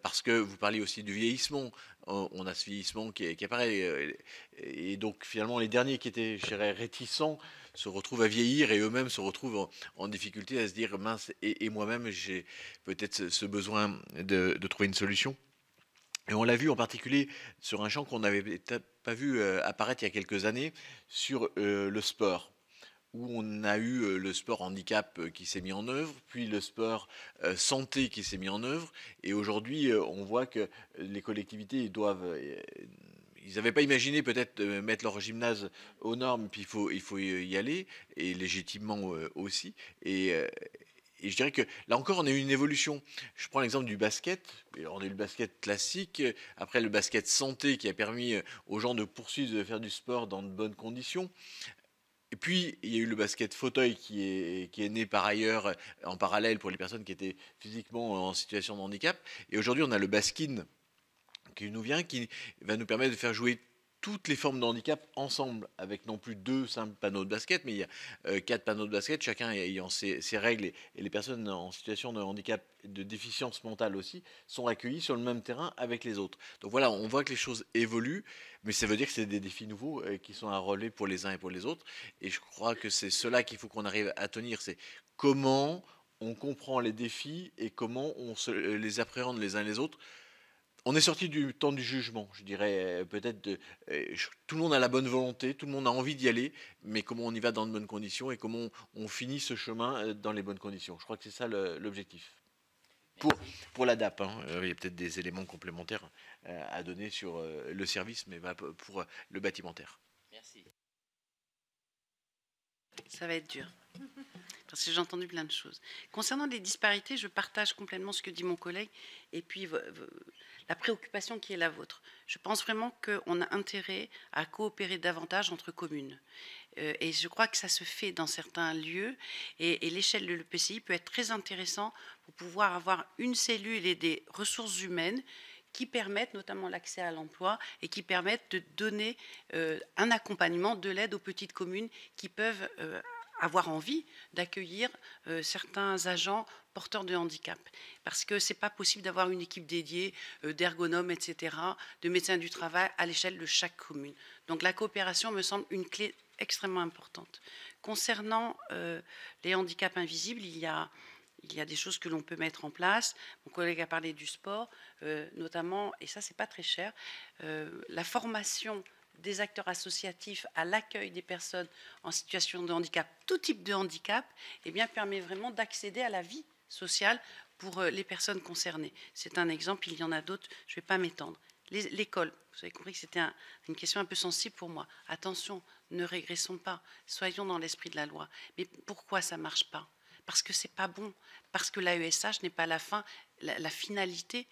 parce que vous parliez aussi du vieillissement. On a ce vieillissement qui apparaît. Et donc, finalement, les derniers qui étaient, je dirais, réticents se retrouvent à vieillir et eux-mêmes se retrouvent en difficulté à se dire mince, et moi-même, j'ai peut-être ce besoin de trouver une solution. Et on l'a vu en particulier sur un champ qu'on n'avait pas vu apparaître il y a quelques années, sur le sport, où on a eu le sport handicap qui s'est mis en œuvre, puis le sport santé qui s'est mis en œuvre, et aujourd'hui on voit que les collectivités doivent... ils n'avaient pas imaginé peut-être mettre leur gymnase aux normes, puis il faut y aller, et légitimement aussi, et je dirais que là encore, on a eu une évolution. Je prends l'exemple du basket. On a eu le basket classique, après le basket santé qui a permis aux gens de poursuivre, de faire du sport dans de bonnes conditions. Et puis, il y a eu le basket fauteuil qui est né par ailleurs en parallèle pour les personnes qui étaient physiquement en situation de handicap. Et aujourd'hui, on a le baskin qui nous vient, qui va nous permettre de faire jouer toutes les formes de handicap ensemble, avec non plus 2 simples panneaux de basket, mais il y a 4 panneaux de basket, chacun ayant ses règles, et les personnes en situation de handicap, de déficience mentale aussi, sont accueillies sur le même terrain avec les autres. Donc voilà, on voit que les choses évoluent, mais ça veut dire que c'est des défis nouveaux qui sont à relever pour les uns et pour les autres, et je crois que c'est cela qu'il faut qu'on arrive à tenir, c'est comment on comprend les défis et comment on les appréhende les uns les autres. On est sorti du temps du jugement, je dirais, peut-être. Tout le monde a la bonne volonté, tout le monde a envie d'y aller, mais comment on y va dans de bonnes conditions et comment on finit ce chemin dans les bonnes conditions. Je crois que c'est ça l'objectif. Pour la DAP, hein, il y a peut-être des éléments complémentaires à donner sur le service, mais pour le bâtimentaire. Merci. Ça va être dur, parce que j'ai entendu plein de choses. Concernant les disparités, je partage complètement ce que dit mon collègue, et puis la préoccupation qui est la vôtre. Je pense vraiment qu'on a intérêt à coopérer davantage entre communes. Et je crois que ça se fait dans certains lieux, et l'échelle de l'EPCI peut être très intéressant pour pouvoir avoir une cellule et des ressources humaines qui permettent notamment l'accès à l'emploi et qui permettent de donner un accompagnement, de l'aide aux petites communes qui peuvent avoir envie d'accueillir certains agents porteurs de handicap. Parce que ce n'est pas possible d'avoir une équipe dédiée d'ergonomes, etc., de médecins du travail à l'échelle de chaque commune. Donc la coopération me semble une clé extrêmement importante. Concernant les handicaps invisibles, il y a des choses que l'on peut mettre en place. Mon collègue a parlé du sport, notamment, et ça, c'est pas très cher, la formation des acteurs associatifs à l'accueil des personnes en situation de handicap, tout type de handicap, eh bien, permet vraiment d'accéder à la vie sociale pour les personnes concernées. C'est un exemple, il y en a d'autres, je ne vais pas m'étendre. L'école, vous avez compris que c'était une question un peu sensible pour moi. Attention, ne régressons pas, soyons dans l'esprit de la loi. Mais pourquoi ça ne marche pas? Parce que ce n'est pas bon, parce que l'AESH n'est pas la finalité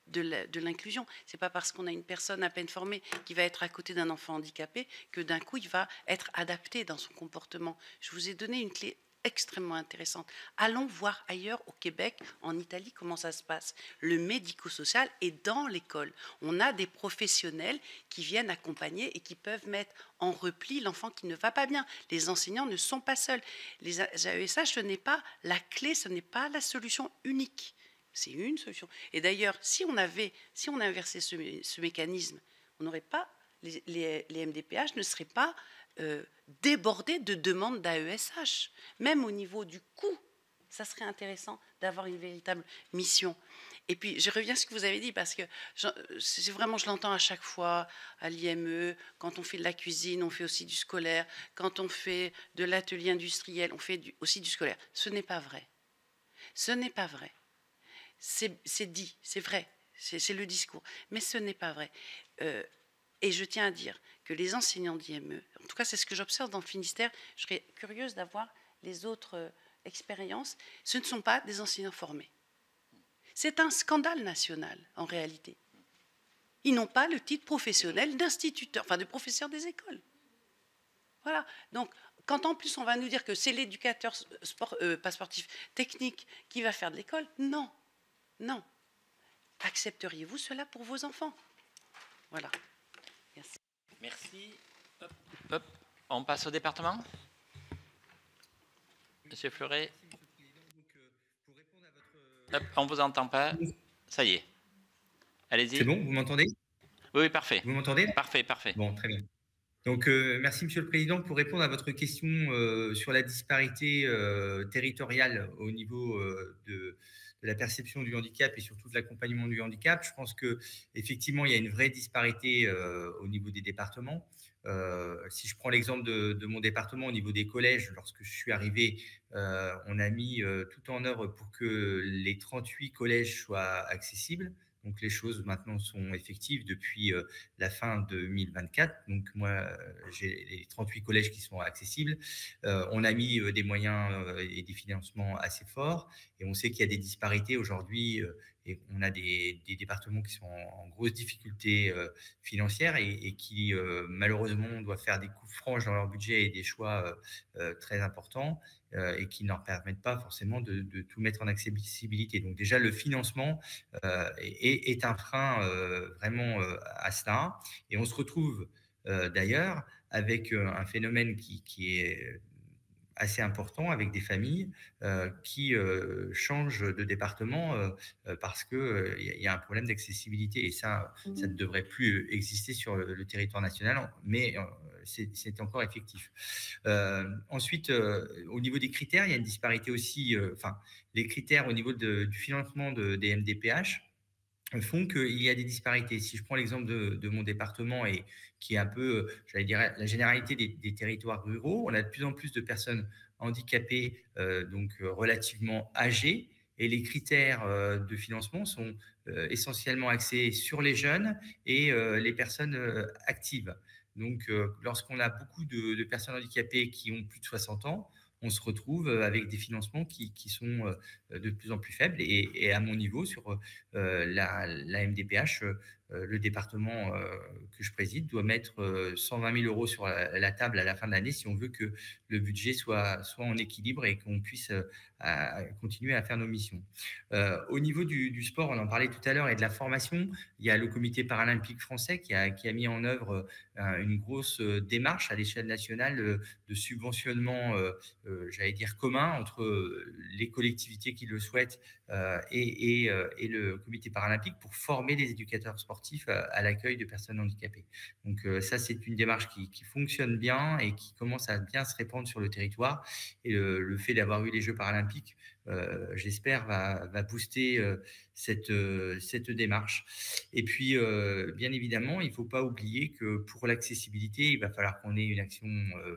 de l'inclusion. Ce n'est pas parce qu'on a une personne à peine formée qui va être à côté d'un enfant handicapé que d'un coup il va être adapté dans son comportement. Je vous ai donné une clé extrêmement intéressante. Allons voir ailleurs au Québec, en Italie, comment ça se passe. Le médico-social est dans l'école. On a des professionnels qui viennent accompagner et qui peuvent mettre en repli l'enfant qui ne va pas bien. Les enseignants ne sont pas seuls. Les AESH, ce n'est pas la clé, ce n'est pas la solution unique. C'est une solution. Et d'ailleurs, si on inversé ce mécanisme, on n'aurait pas, les MDPH ne seraient pas déborder de demandes d'AESH, même au niveau du coût. Ça serait intéressant d'avoir une véritable mission. Et puis, je reviens à ce que vous avez dit, parce que c'est vraiment, je l'entends à chaque fois, à l'IME, quand on fait de la cuisine, on fait aussi du scolaire, quand on fait de l'atelier industriel, on fait aussi du scolaire. Ce n'est pas vrai. Ce n'est pas vrai. C'est dit, c'est vrai, c'est le discours, mais ce n'est pas vrai. Et je tiens à dire que les enseignants d'IME, en tout cas c'est ce que j'observe dans le Finistère, je serais curieuse d'avoir les autres expériences, ce ne sont pas des enseignants formés. C'est un scandale national en réalité. Ils n'ont pas le titre professionnel d'instituteur, enfin de professeur des écoles. Voilà, donc quand en plus on va nous dire que c'est l'éducateur pas sportif technique qui va faire de l'école, non, non. Accepteriez-vous cela pour vos enfants? Voilà. Merci. Merci. Hop, hop. On passe au département. Monsieur Fleuret. Hop, on ne vous entend pas. Ça y est. Allez-y. C'est bon, vous m'entendez? Oui, parfait. Vous m'entendez? Parfait, parfait. Bon, très bien. Donc, merci, Monsieur le Président. Pour répondre à votre question sur la disparité territoriale au niveau de la perception du handicap et surtout de l'accompagnement du handicap, je pense qu'effectivement, il y a une vraie disparité au niveau des départements. Si je prends l'exemple de mon département, au niveau des collèges, lorsque je suis arrivé, on a mis tout en œuvre pour que les 38 collèges soient accessibles. Donc, les choses maintenant sont effectives depuis la fin 2024. Donc, moi, j'ai les 38 collèges qui sont accessibles. On a mis des moyens et des financements assez forts. Et on sait qu'il y a des disparités aujourd'hui. Et on a des départements qui sont en grosse difficulté financière et qui, malheureusement, doivent faire des coupes franches dans leur budget et des choix très importants. Et qui ne leur permettent pas forcément de tout mettre en accessibilité. Donc déjà, le financement est un frein vraiment à cela. Et on se retrouve d'ailleurs avec un phénomène qui est assez important, avec des familles qui changent de département parce qu'il y a un problème d'accessibilité. Et ça ne devrait plus exister sur le territoire national, mais c'est encore effectif. Ensuite, au niveau des critères, il y a une disparité aussi. Les critères au niveau du financement des MDPH font qu'il y a des disparités. Si je prends l'exemple de mon département et qui est un peu, j'allais dire, la généralité des territoires ruraux, on a de plus en plus de personnes handicapées, donc relativement âgées, et les critères de financement sont essentiellement axés sur les jeunes et les personnes actives. Donc, lorsqu'on a beaucoup de personnes handicapées qui ont plus de 60 ans, on se retrouve avec des financements qui sont de plus en plus faibles. Et à mon niveau, sur la MDPH, le département que je préside doit mettre 120 000 euros sur la table à la fin de l'année si on veut que le budget soit en équilibre et qu'on puisse continuer à faire nos missions. Au niveau du sport, on en parlait tout à l'heure, et de la formation, il y a le Comité paralympique français qui a mis en œuvre une grosse démarche à l'échelle nationale de subventionnement, j'allais dire, commun entre les collectivités qui le souhaitent et le Comité paralympique pour former des éducateurs sportifs à l'accueil de personnes handicapées. Donc ça, c'est une démarche qui fonctionne bien et qui commence à bien se répandre sur le territoire. Et le fait d'avoir eu les Jeux paralympiques, j'espère, va booster cette démarche. Et puis, bien évidemment, il ne faut pas oublier que pour l'accessibilité, il va falloir qu'on ait une action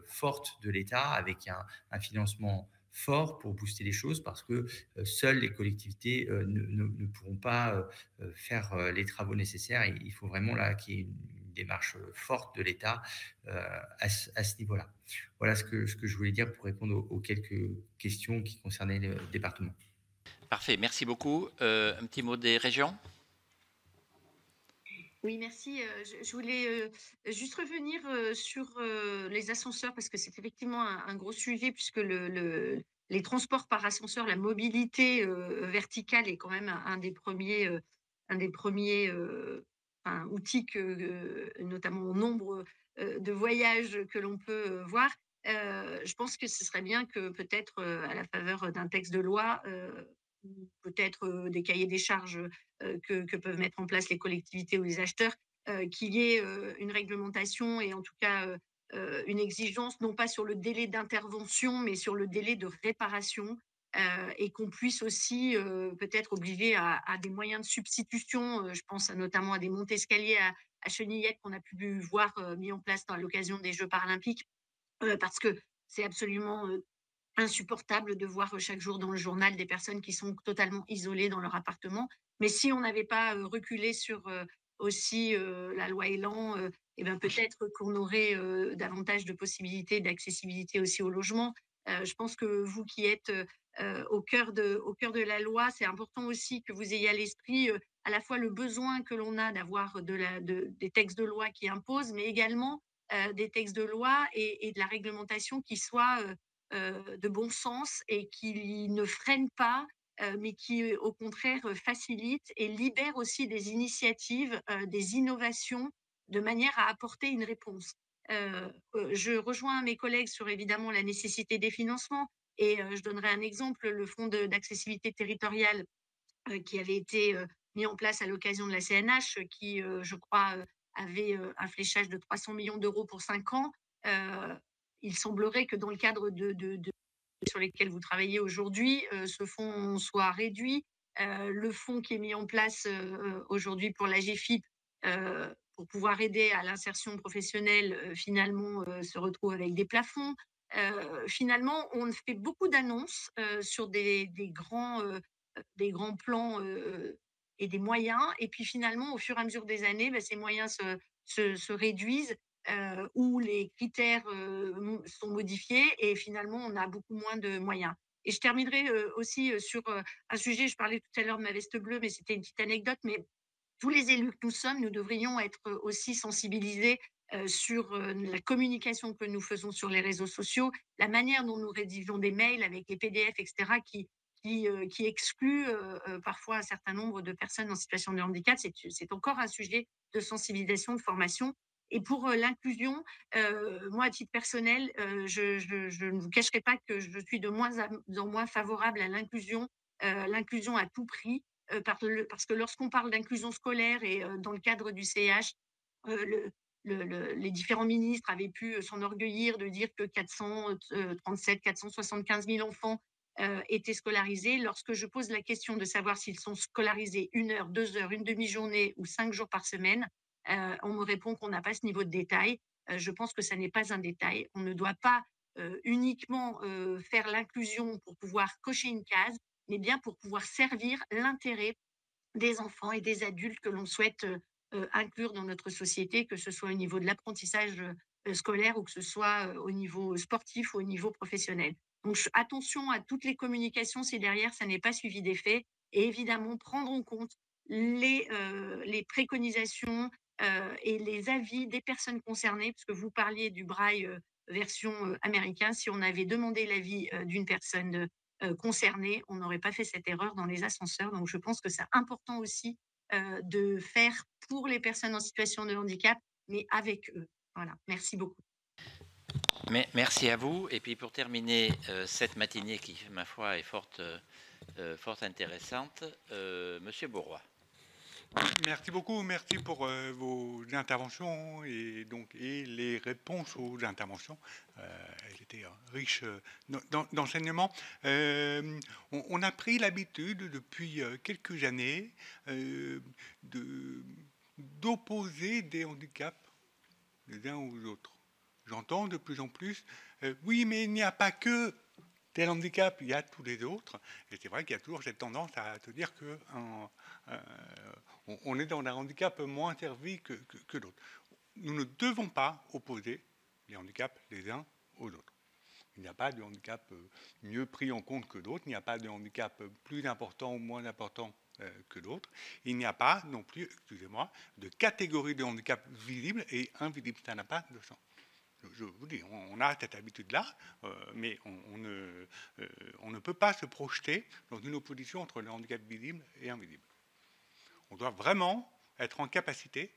forte de l'État avec un financement fort pour booster les choses, parce que seules les collectivités ne pourront pas faire les travaux nécessaires. Et il faut vraiment là qu'il y ait une démarche forte de l'État à ce niveau-là. Voilà ce que je voulais dire pour répondre aux quelques questions qui concernaient le département. Parfait, merci beaucoup. Un petit mot des régions? Oui, merci. Je voulais juste revenir sur les ascenseurs, parce que c'est effectivement un gros sujet, puisque les transports par ascenseur, la mobilité verticale est quand même un des premiers outils, notamment au nombre de voyages que l'on peut voir. Je pense que ce serait bien que peut-être à la faveur d'un texte de loi, ou peut-être des cahiers des charges que peuvent mettre en place les collectivités ou les acheteurs, qu'il y ait une réglementation et en tout cas une exigence non pas sur le délai d'intervention, mais sur le délai de réparation, et qu'on puisse aussi peut-être obliger à des moyens de substitution. Je pense notamment à des montes escaliers à Chenillettes qu'on a pu voir mis en place à l'occasion des Jeux paralympiques, parce que c'est absolument insupportable de voir chaque jour dans le journal des personnes qui sont totalement isolées dans leur appartement. Mais si on n'avait pas reculé sur aussi la loi Elan, eh ben peut-être qu'on aurait davantage de possibilités d'accessibilité aussi au logement. Je pense que vous qui êtes au cœur de la loi, c'est important aussi que vous ayez à l'esprit à la fois le besoin que l'on a d'avoir des textes de loi qui imposent, mais également des textes de loi et de la réglementation qui soient de bon sens et qui ne freinent pas, mais qui, au contraire, facilitent et libèrent aussi des initiatives, des innovations, de manière à apporter une réponse. Je rejoins mes collègues sur évidemment la nécessité des financements et je donnerai un exemple, le fonds d'accessibilité territoriale qui avait été mis en place à l'occasion de la CNH, qui, je crois, avait un fléchage de 300 millions d'euros pour 5 ans. Il semblerait que dans le cadre de sur lesquels vous travaillez aujourd'hui, ce fonds soit réduit. Le fonds qui est mis en place aujourd'hui pour la GFIP, pour pouvoir aider à l'insertion professionnelle, finalement, se retrouve avec des plafonds. Finalement, on fait beaucoup d'annonces sur des grands plans et des moyens. Et puis finalement, au fur et à mesure des années, ces moyens se réduisent où les critères sont modifiés et finalement, on a beaucoup moins de moyens. Et je terminerai aussi sur un sujet, je parlais tout à l'heure de ma veste bleue, mais c'était une petite anecdote, mais tous les élus que nous sommes, nous devrions être aussi sensibilisés sur la communication que nous faisons sur les réseaux sociaux, la manière dont nous rédigeons des mails avec les PDF, etc., qui excluent parfois un certain nombre de personnes en situation de handicap. C'est encore un sujet de sensibilisation, de formation. Et pour l'inclusion, moi, à titre personnel, je ne vous cacherai pas que je suis de moins en moins favorable à l'inclusion à tout prix, parce que lorsqu'on parle d'inclusion scolaire et dans le cadre du CH, les différents ministres avaient pu s'enorgueillir de dire que 475 000 enfants étaient scolarisés. Lorsque je pose la question de savoir s'ils sont scolarisés 1 heure, 2 heures, une demi-journée ou 5 jours par semaine, on me répond qu'on n'a pas ce niveau de détail. Je pense que ça n'est pas un détail. On ne doit pas uniquement faire l'inclusion pour pouvoir cocher une case, mais bien pour pouvoir servir l'intérêt des enfants et des adultes que l'on souhaite inclure dans notre société, que ce soit au niveau de l'apprentissage scolaire ou que ce soit au niveau sportif ou au niveau professionnel. Donc attention à toutes les communications si derrière ça n'est pas suivi d'effet, et évidemment prendre en compte les préconisations et les avis des personnes concernées, parce que vous parliez du braille version américain. Si on avait demandé l'avis d'une personne concernés, on n'aurait pas fait cette erreur dans les ascenseurs. Donc, je pense que c'est important aussi de faire pour les personnes en situation de handicap, mais avec eux. Voilà, merci beaucoup. Merci à vous. Et puis pour terminer cette matinée qui, ma foi, est fort intéressante, Monsieur Bourrois. Merci beaucoup, merci pour vos interventions et les réponses aux interventions. Elles étaient riches d'enseignements. On a pris l'habitude depuis quelques années d'opposer des handicaps les uns aux autres. J'entends de plus en plus, oui, mais il n'y a pas que tel handicap, il y a tous les autres. Et c'est vrai qu'il y a toujours cette tendance à se dire que on est dans un handicap moins servi que d'autres. Nous ne devons pas opposer les handicaps les uns aux autres. Il n'y a pas de handicap mieux pris en compte que d'autres, il n'y a pas de handicap plus important ou moins important que d'autres. Il n'y a pas non plus, excusez-moi, de catégorie de handicap visible et invisible. Ça n'a pas de sens. Je vous dis, on a cette habitude-là, mais on ne peut pas se projeter dans une opposition entre le handicap visible et invisible. On doit vraiment être en capacité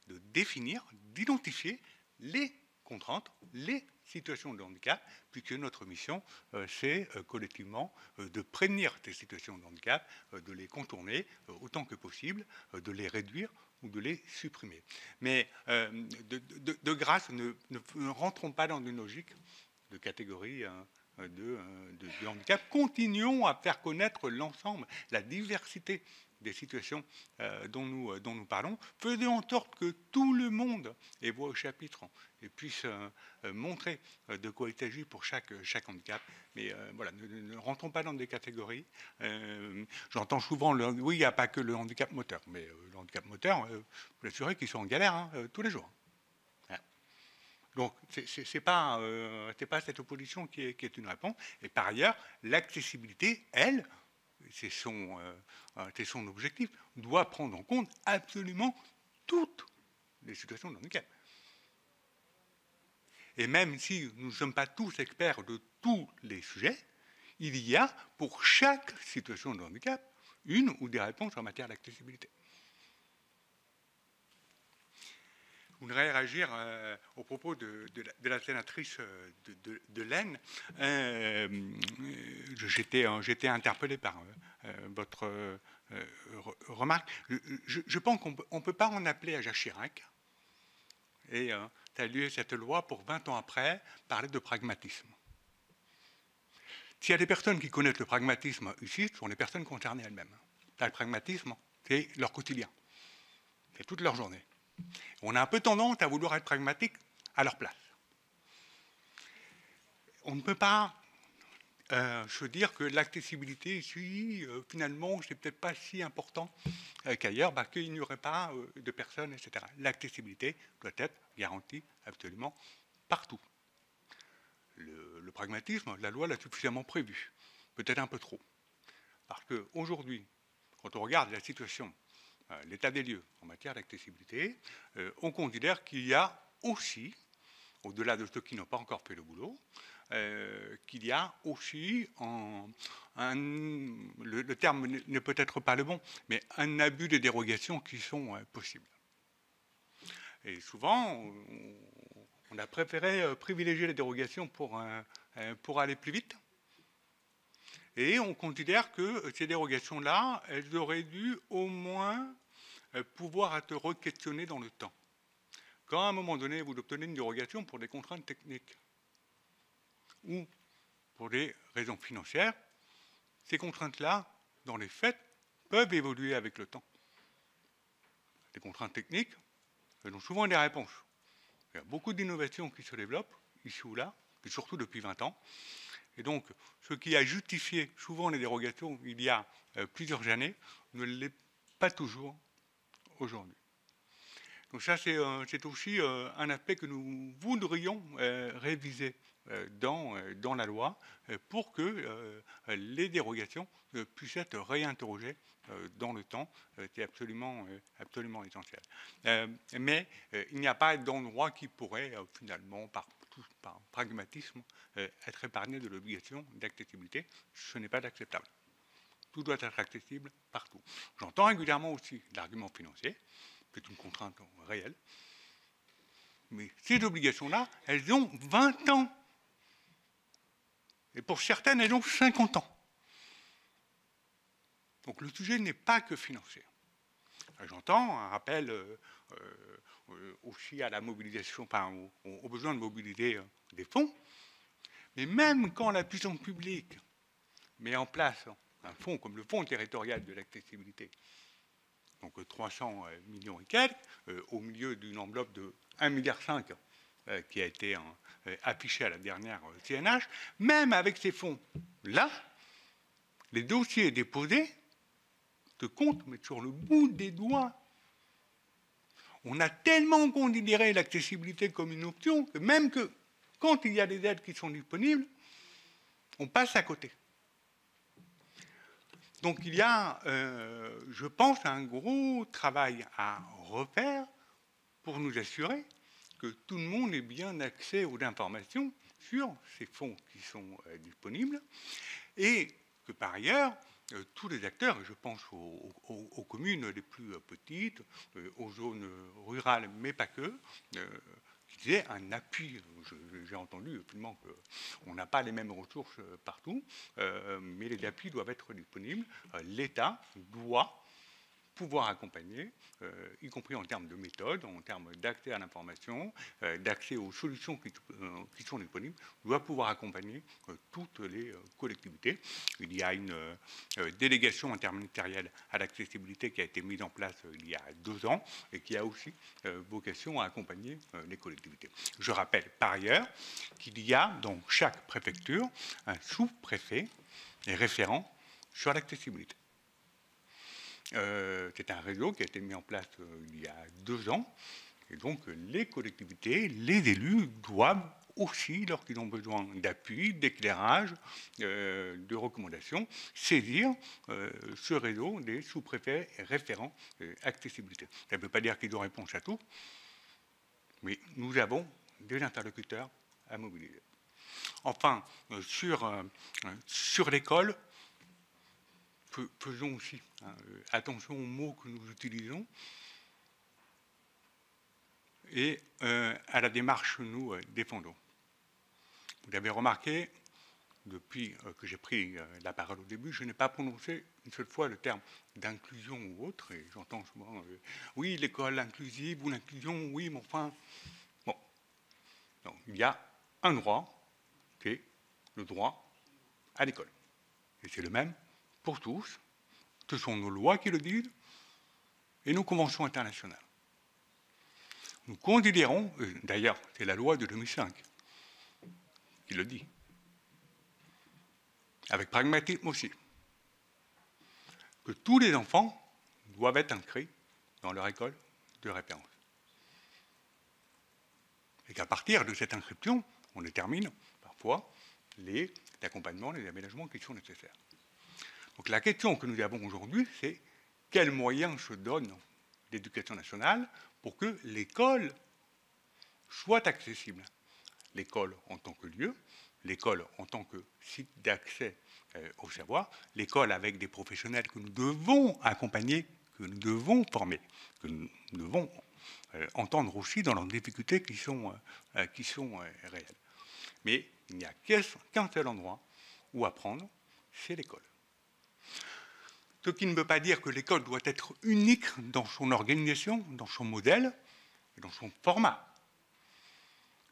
de définir, d'identifier les contraintes, les situations de handicap, puisque notre mission, c'est collectivement de prévenir ces situations de handicap, de les contourner autant que possible, de les réduire ou de les supprimer. Mais de grâce, ne rentrons pas dans une logique de catégorie de handicap. Continuons à faire connaître l'ensemble, la diversité des situations dont nous parlons. Faisons en sorte que tout le monde ait voix au chapitre et puisse montrer de quoi il s'agit pour chaque handicap. Mais voilà, ne rentrons pas dans des catégories. J'entends souvent, oui, il n'y a pas que le handicap moteur. Mais le handicap moteur, vous assurez qu'ils sont en galère tous les jours. Donc, ce n'est pas cette opposition qui est une réponse. Et par ailleurs, l'accessibilité, elle, c'est son objectif, doit prendre en compte absolument toutes les situations de handicap. Et même si nous ne sommes pas tous experts de tous les sujets, il y a pour chaque situation de handicap une ou des réponses en matière d'accessibilité. Je voudrais réagir au propos de la sénatrice de l'Aisne. J'étais interpellé par votre remarque. Je pense qu'on ne peut pas en appeler à Jacques Chirac et saluer cette loi pour 20 ans après parler de pragmatisme. S'il y a des personnes qui connaissent le pragmatisme ici, ce sont les personnes concernées elles-mêmes. Le pragmatisme, c'est leur quotidien. C'est toute leur journée. On a un peu tendance à vouloir être pragmatique à leur place. On ne peut pas se dire que l'accessibilité ici, finalement, c'est peut-être pas si important qu'ailleurs, qu'il n'y aurait pas de personnes, etc. L'accessibilité doit être garantie absolument partout. Le pragmatisme, la loi l'a suffisamment prévu, peut-être un peu trop. Parce qu'aujourd'hui, quand on regarde la situation, l'état des lieux en matière d'accessibilité, on considère qu'il y a aussi, au-delà de ceux qui n'ont pas encore fait le boulot, qu'il y a aussi, le terme n'est peut-être pas le bon, mais un abus de dérogation qui sont possibles. Et souvent, on a préféré privilégier les dérogations pour aller plus vite. Et on considère que ces dérogations-là, elles auraient dû au moins pouvoir être re-questionnées dans le temps. Quand à un moment donné, vous obtenez une dérogation pour des contraintes techniques ou pour des raisons financières, ces contraintes-là, dans les faits, peuvent évoluer avec le temps. Les contraintes techniques, elles ont souvent des réponses. Il y a beaucoup d'innovations qui se développent, ici ou là, et surtout depuis 20 ans. Et donc, ce qui a justifié souvent les dérogations il y a plusieurs années ne l'est pas toujours aujourd'hui. Donc ça, c'est aussi un aspect que nous voudrions réviser dans la loi pour que les dérogations puissent être réinterrogées dans le temps. C'est absolument essentiel. Mais il n'y a pas d'endroit qui pourrait finalement, par pragmatisme, être épargné de l'obligation d'accessibilité. Ce n'est pas acceptable. Tout doit être accessible partout. J'entends régulièrement aussi l'argument financier, c'est une contrainte réelle. Mais ces obligations-là, elles ont 20 ans. Et pour certaines, elles ont 50 ans. Donc le sujet n'est pas que financier. J'entends un rappel aussi à la mobilisation, enfin, au besoin de mobiliser des fonds. Mais même quand la puissance publique met en place un fonds comme le Fonds territorial de l'accessibilité, donc 300 millions et quelques, au milieu d'une enveloppe de 1,5 milliard qui a été affichée à la dernière CNH, même avec ces fonds-là, les dossiers déposés se comptent, mais sur le bout des doigts. On a tellement considéré l'accessibilité comme une option que même que quand il y a des aides qui sont disponibles, on passe à côté. Donc il y a, je pense, un gros travail à refaire pour nous assurer que tout le monde ait bien accès aux informations sur ces fonds qui sont disponibles et que par ailleurs, tous les acteurs, et je pense aux communes les plus petites, aux zones rurales, mais pas que, qu'il y ait un appui. J'ai entendu finalement qu'on n'a pas les mêmes ressources partout, mais les appuis doivent être disponibles. L'État doit pouvoir accompagner, y compris en termes de méthode, en termes d'accès à l'information, d'accès aux solutions qui sont disponibles, doit pouvoir accompagner toutes les collectivités. Il y a une délégation interministérielle à l'accessibilité qui a été mise en place il y a 2 ans et qui a aussi vocation à accompagner les collectivités. Je rappelle par ailleurs qu'il y a dans chaque préfecture un sous-préfet et référent sur l'accessibilité. C'est un réseau qui a été mis en place il y a 2 ans, et donc les collectivités, les élus doivent aussi, lorsqu'ils ont besoin d'appui, d'éclairage, de recommandations, saisir ce réseau des sous-préfets référents accessibilité. Ça ne veut pas dire qu'ils ont réponse à tout, mais nous avons des interlocuteurs à mobiliser. Enfin, sur l'école, faisons aussi attention aux mots que nous utilisons et à la démarche que nous défendons. Vous avez remarqué, depuis que j'ai pris la parole au début, je n'ai pas prononcé une seule fois le terme d'inclusion ou autre, et j'entends souvent oui, l'école inclusive ou l'inclusion, oui, mais enfin... Bon. Donc, il y a un droit, qui est le droit à l'école. Et c'est le même pour tous. Ce sont nos lois qui le disent et nos conventions internationales. Nous considérons, d'ailleurs, c'est la loi de 2005 qui le dit, avec pragmatisme aussi, que tous les enfants doivent être inscrits dans leur école de référence. Et qu'à partir de cette inscription, on détermine parfois l'accompagnement, les aménagements qui sont nécessaires. Donc la question que nous avons aujourd'hui, c'est quels moyens se donne l'éducation nationale pour que l'école soit accessible. L'école en tant que lieu, l'école en tant que site d'accès au savoir, l'école avec des professionnels que nous devons accompagner, que nous devons former, que nous devons entendre aussi dans leurs difficultés qui sont réelles. Mais il n'y a qu'un seul endroit où apprendre, c'est l'école. Ce qui ne veut pas dire que l'école doit être unique dans son organisation, dans son modèle, et dans son format.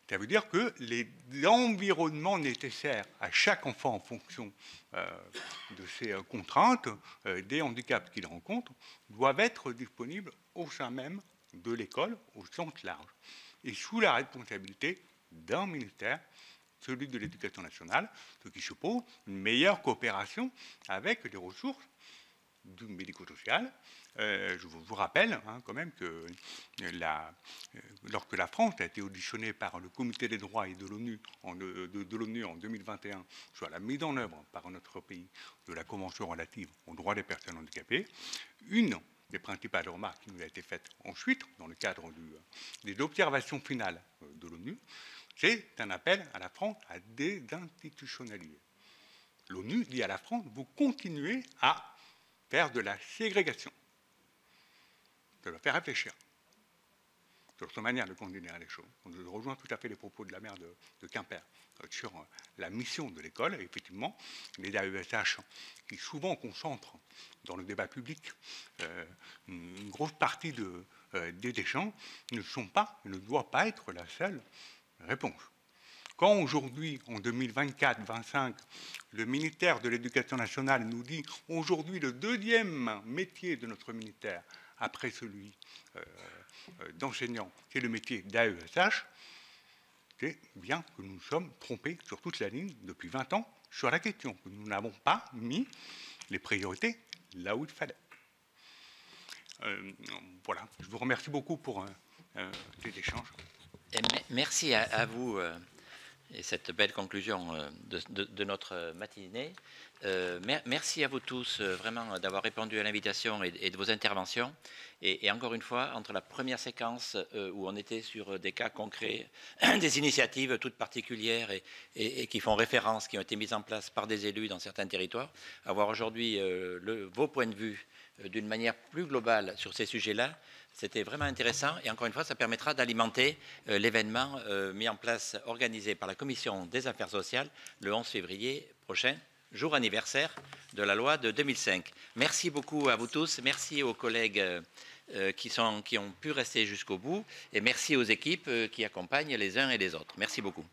Ça veut dire que les environnements nécessaires à chaque enfant en fonction de ses contraintes, des handicaps qu'il rencontre, doivent être disponibles au sein même de l'école, au sens large, et sous la responsabilité d'un ministère, celui de l'Éducation nationale, ce qui suppose une meilleure coopération avec les ressources du médico-social. Je vous rappelle quand même que lorsque la France a été auditionnée par le Comité des droits et de l'ONU en 2021 sur la mise en œuvre par notre pays de la Convention relative aux droits des personnes handicapées, une des principales remarques qui nous a été faite ensuite, dans le cadre des observations finales de l'ONU, c'est un appel à la France à désinstitutionnaliser. L'ONU dit à la France, vous continuez à faire de la ségrégation. Ça doit faire réfléchir sur cette manière de considérer les choses. On rejoint tout à fait les propos de la maire de Quimper sur la mission de l'école. Et effectivement, les AESH qui souvent concentrent dans le débat public une grosse partie des échanges ne doivent pas être la seule réponse. Quand aujourd'hui, en 2024-25, le ministère de l'Éducation nationale nous dit aujourd'hui le deuxième métier de notre ministère, après celui d'enseignant, c'est le métier d'AESH, c'est bien que nous nous sommes trompés sur toute la ligne depuis 20 ans sur la question, que nous n'avons pas mis les priorités là où il fallait. Voilà, je vous remercie beaucoup pour ces échanges. Et merci à vous. Et cette belle conclusion de notre matinée. Merci à vous tous vraiment d'avoir répondu à l'invitation et de vos interventions. Et encore une fois, entre la première séquence où on était sur des cas concrets, des initiatives toutes particulières et qui font référence, qui ont été mises en place par des élus dans certains territoires, avoir aujourd'hui vos points de vue d'une manière plus globale sur ces sujets-là, c'était vraiment intéressant et encore une fois, ça permettra d'alimenter l'événement mis en place, organisé par la Commission des Affaires sociales le 11 février prochain jour anniversaire de la loi de 2005. Merci beaucoup à vous tous, merci aux collègues qui ont pu rester jusqu'au bout et merci aux équipes qui accompagnent les uns et les autres. Merci beaucoup.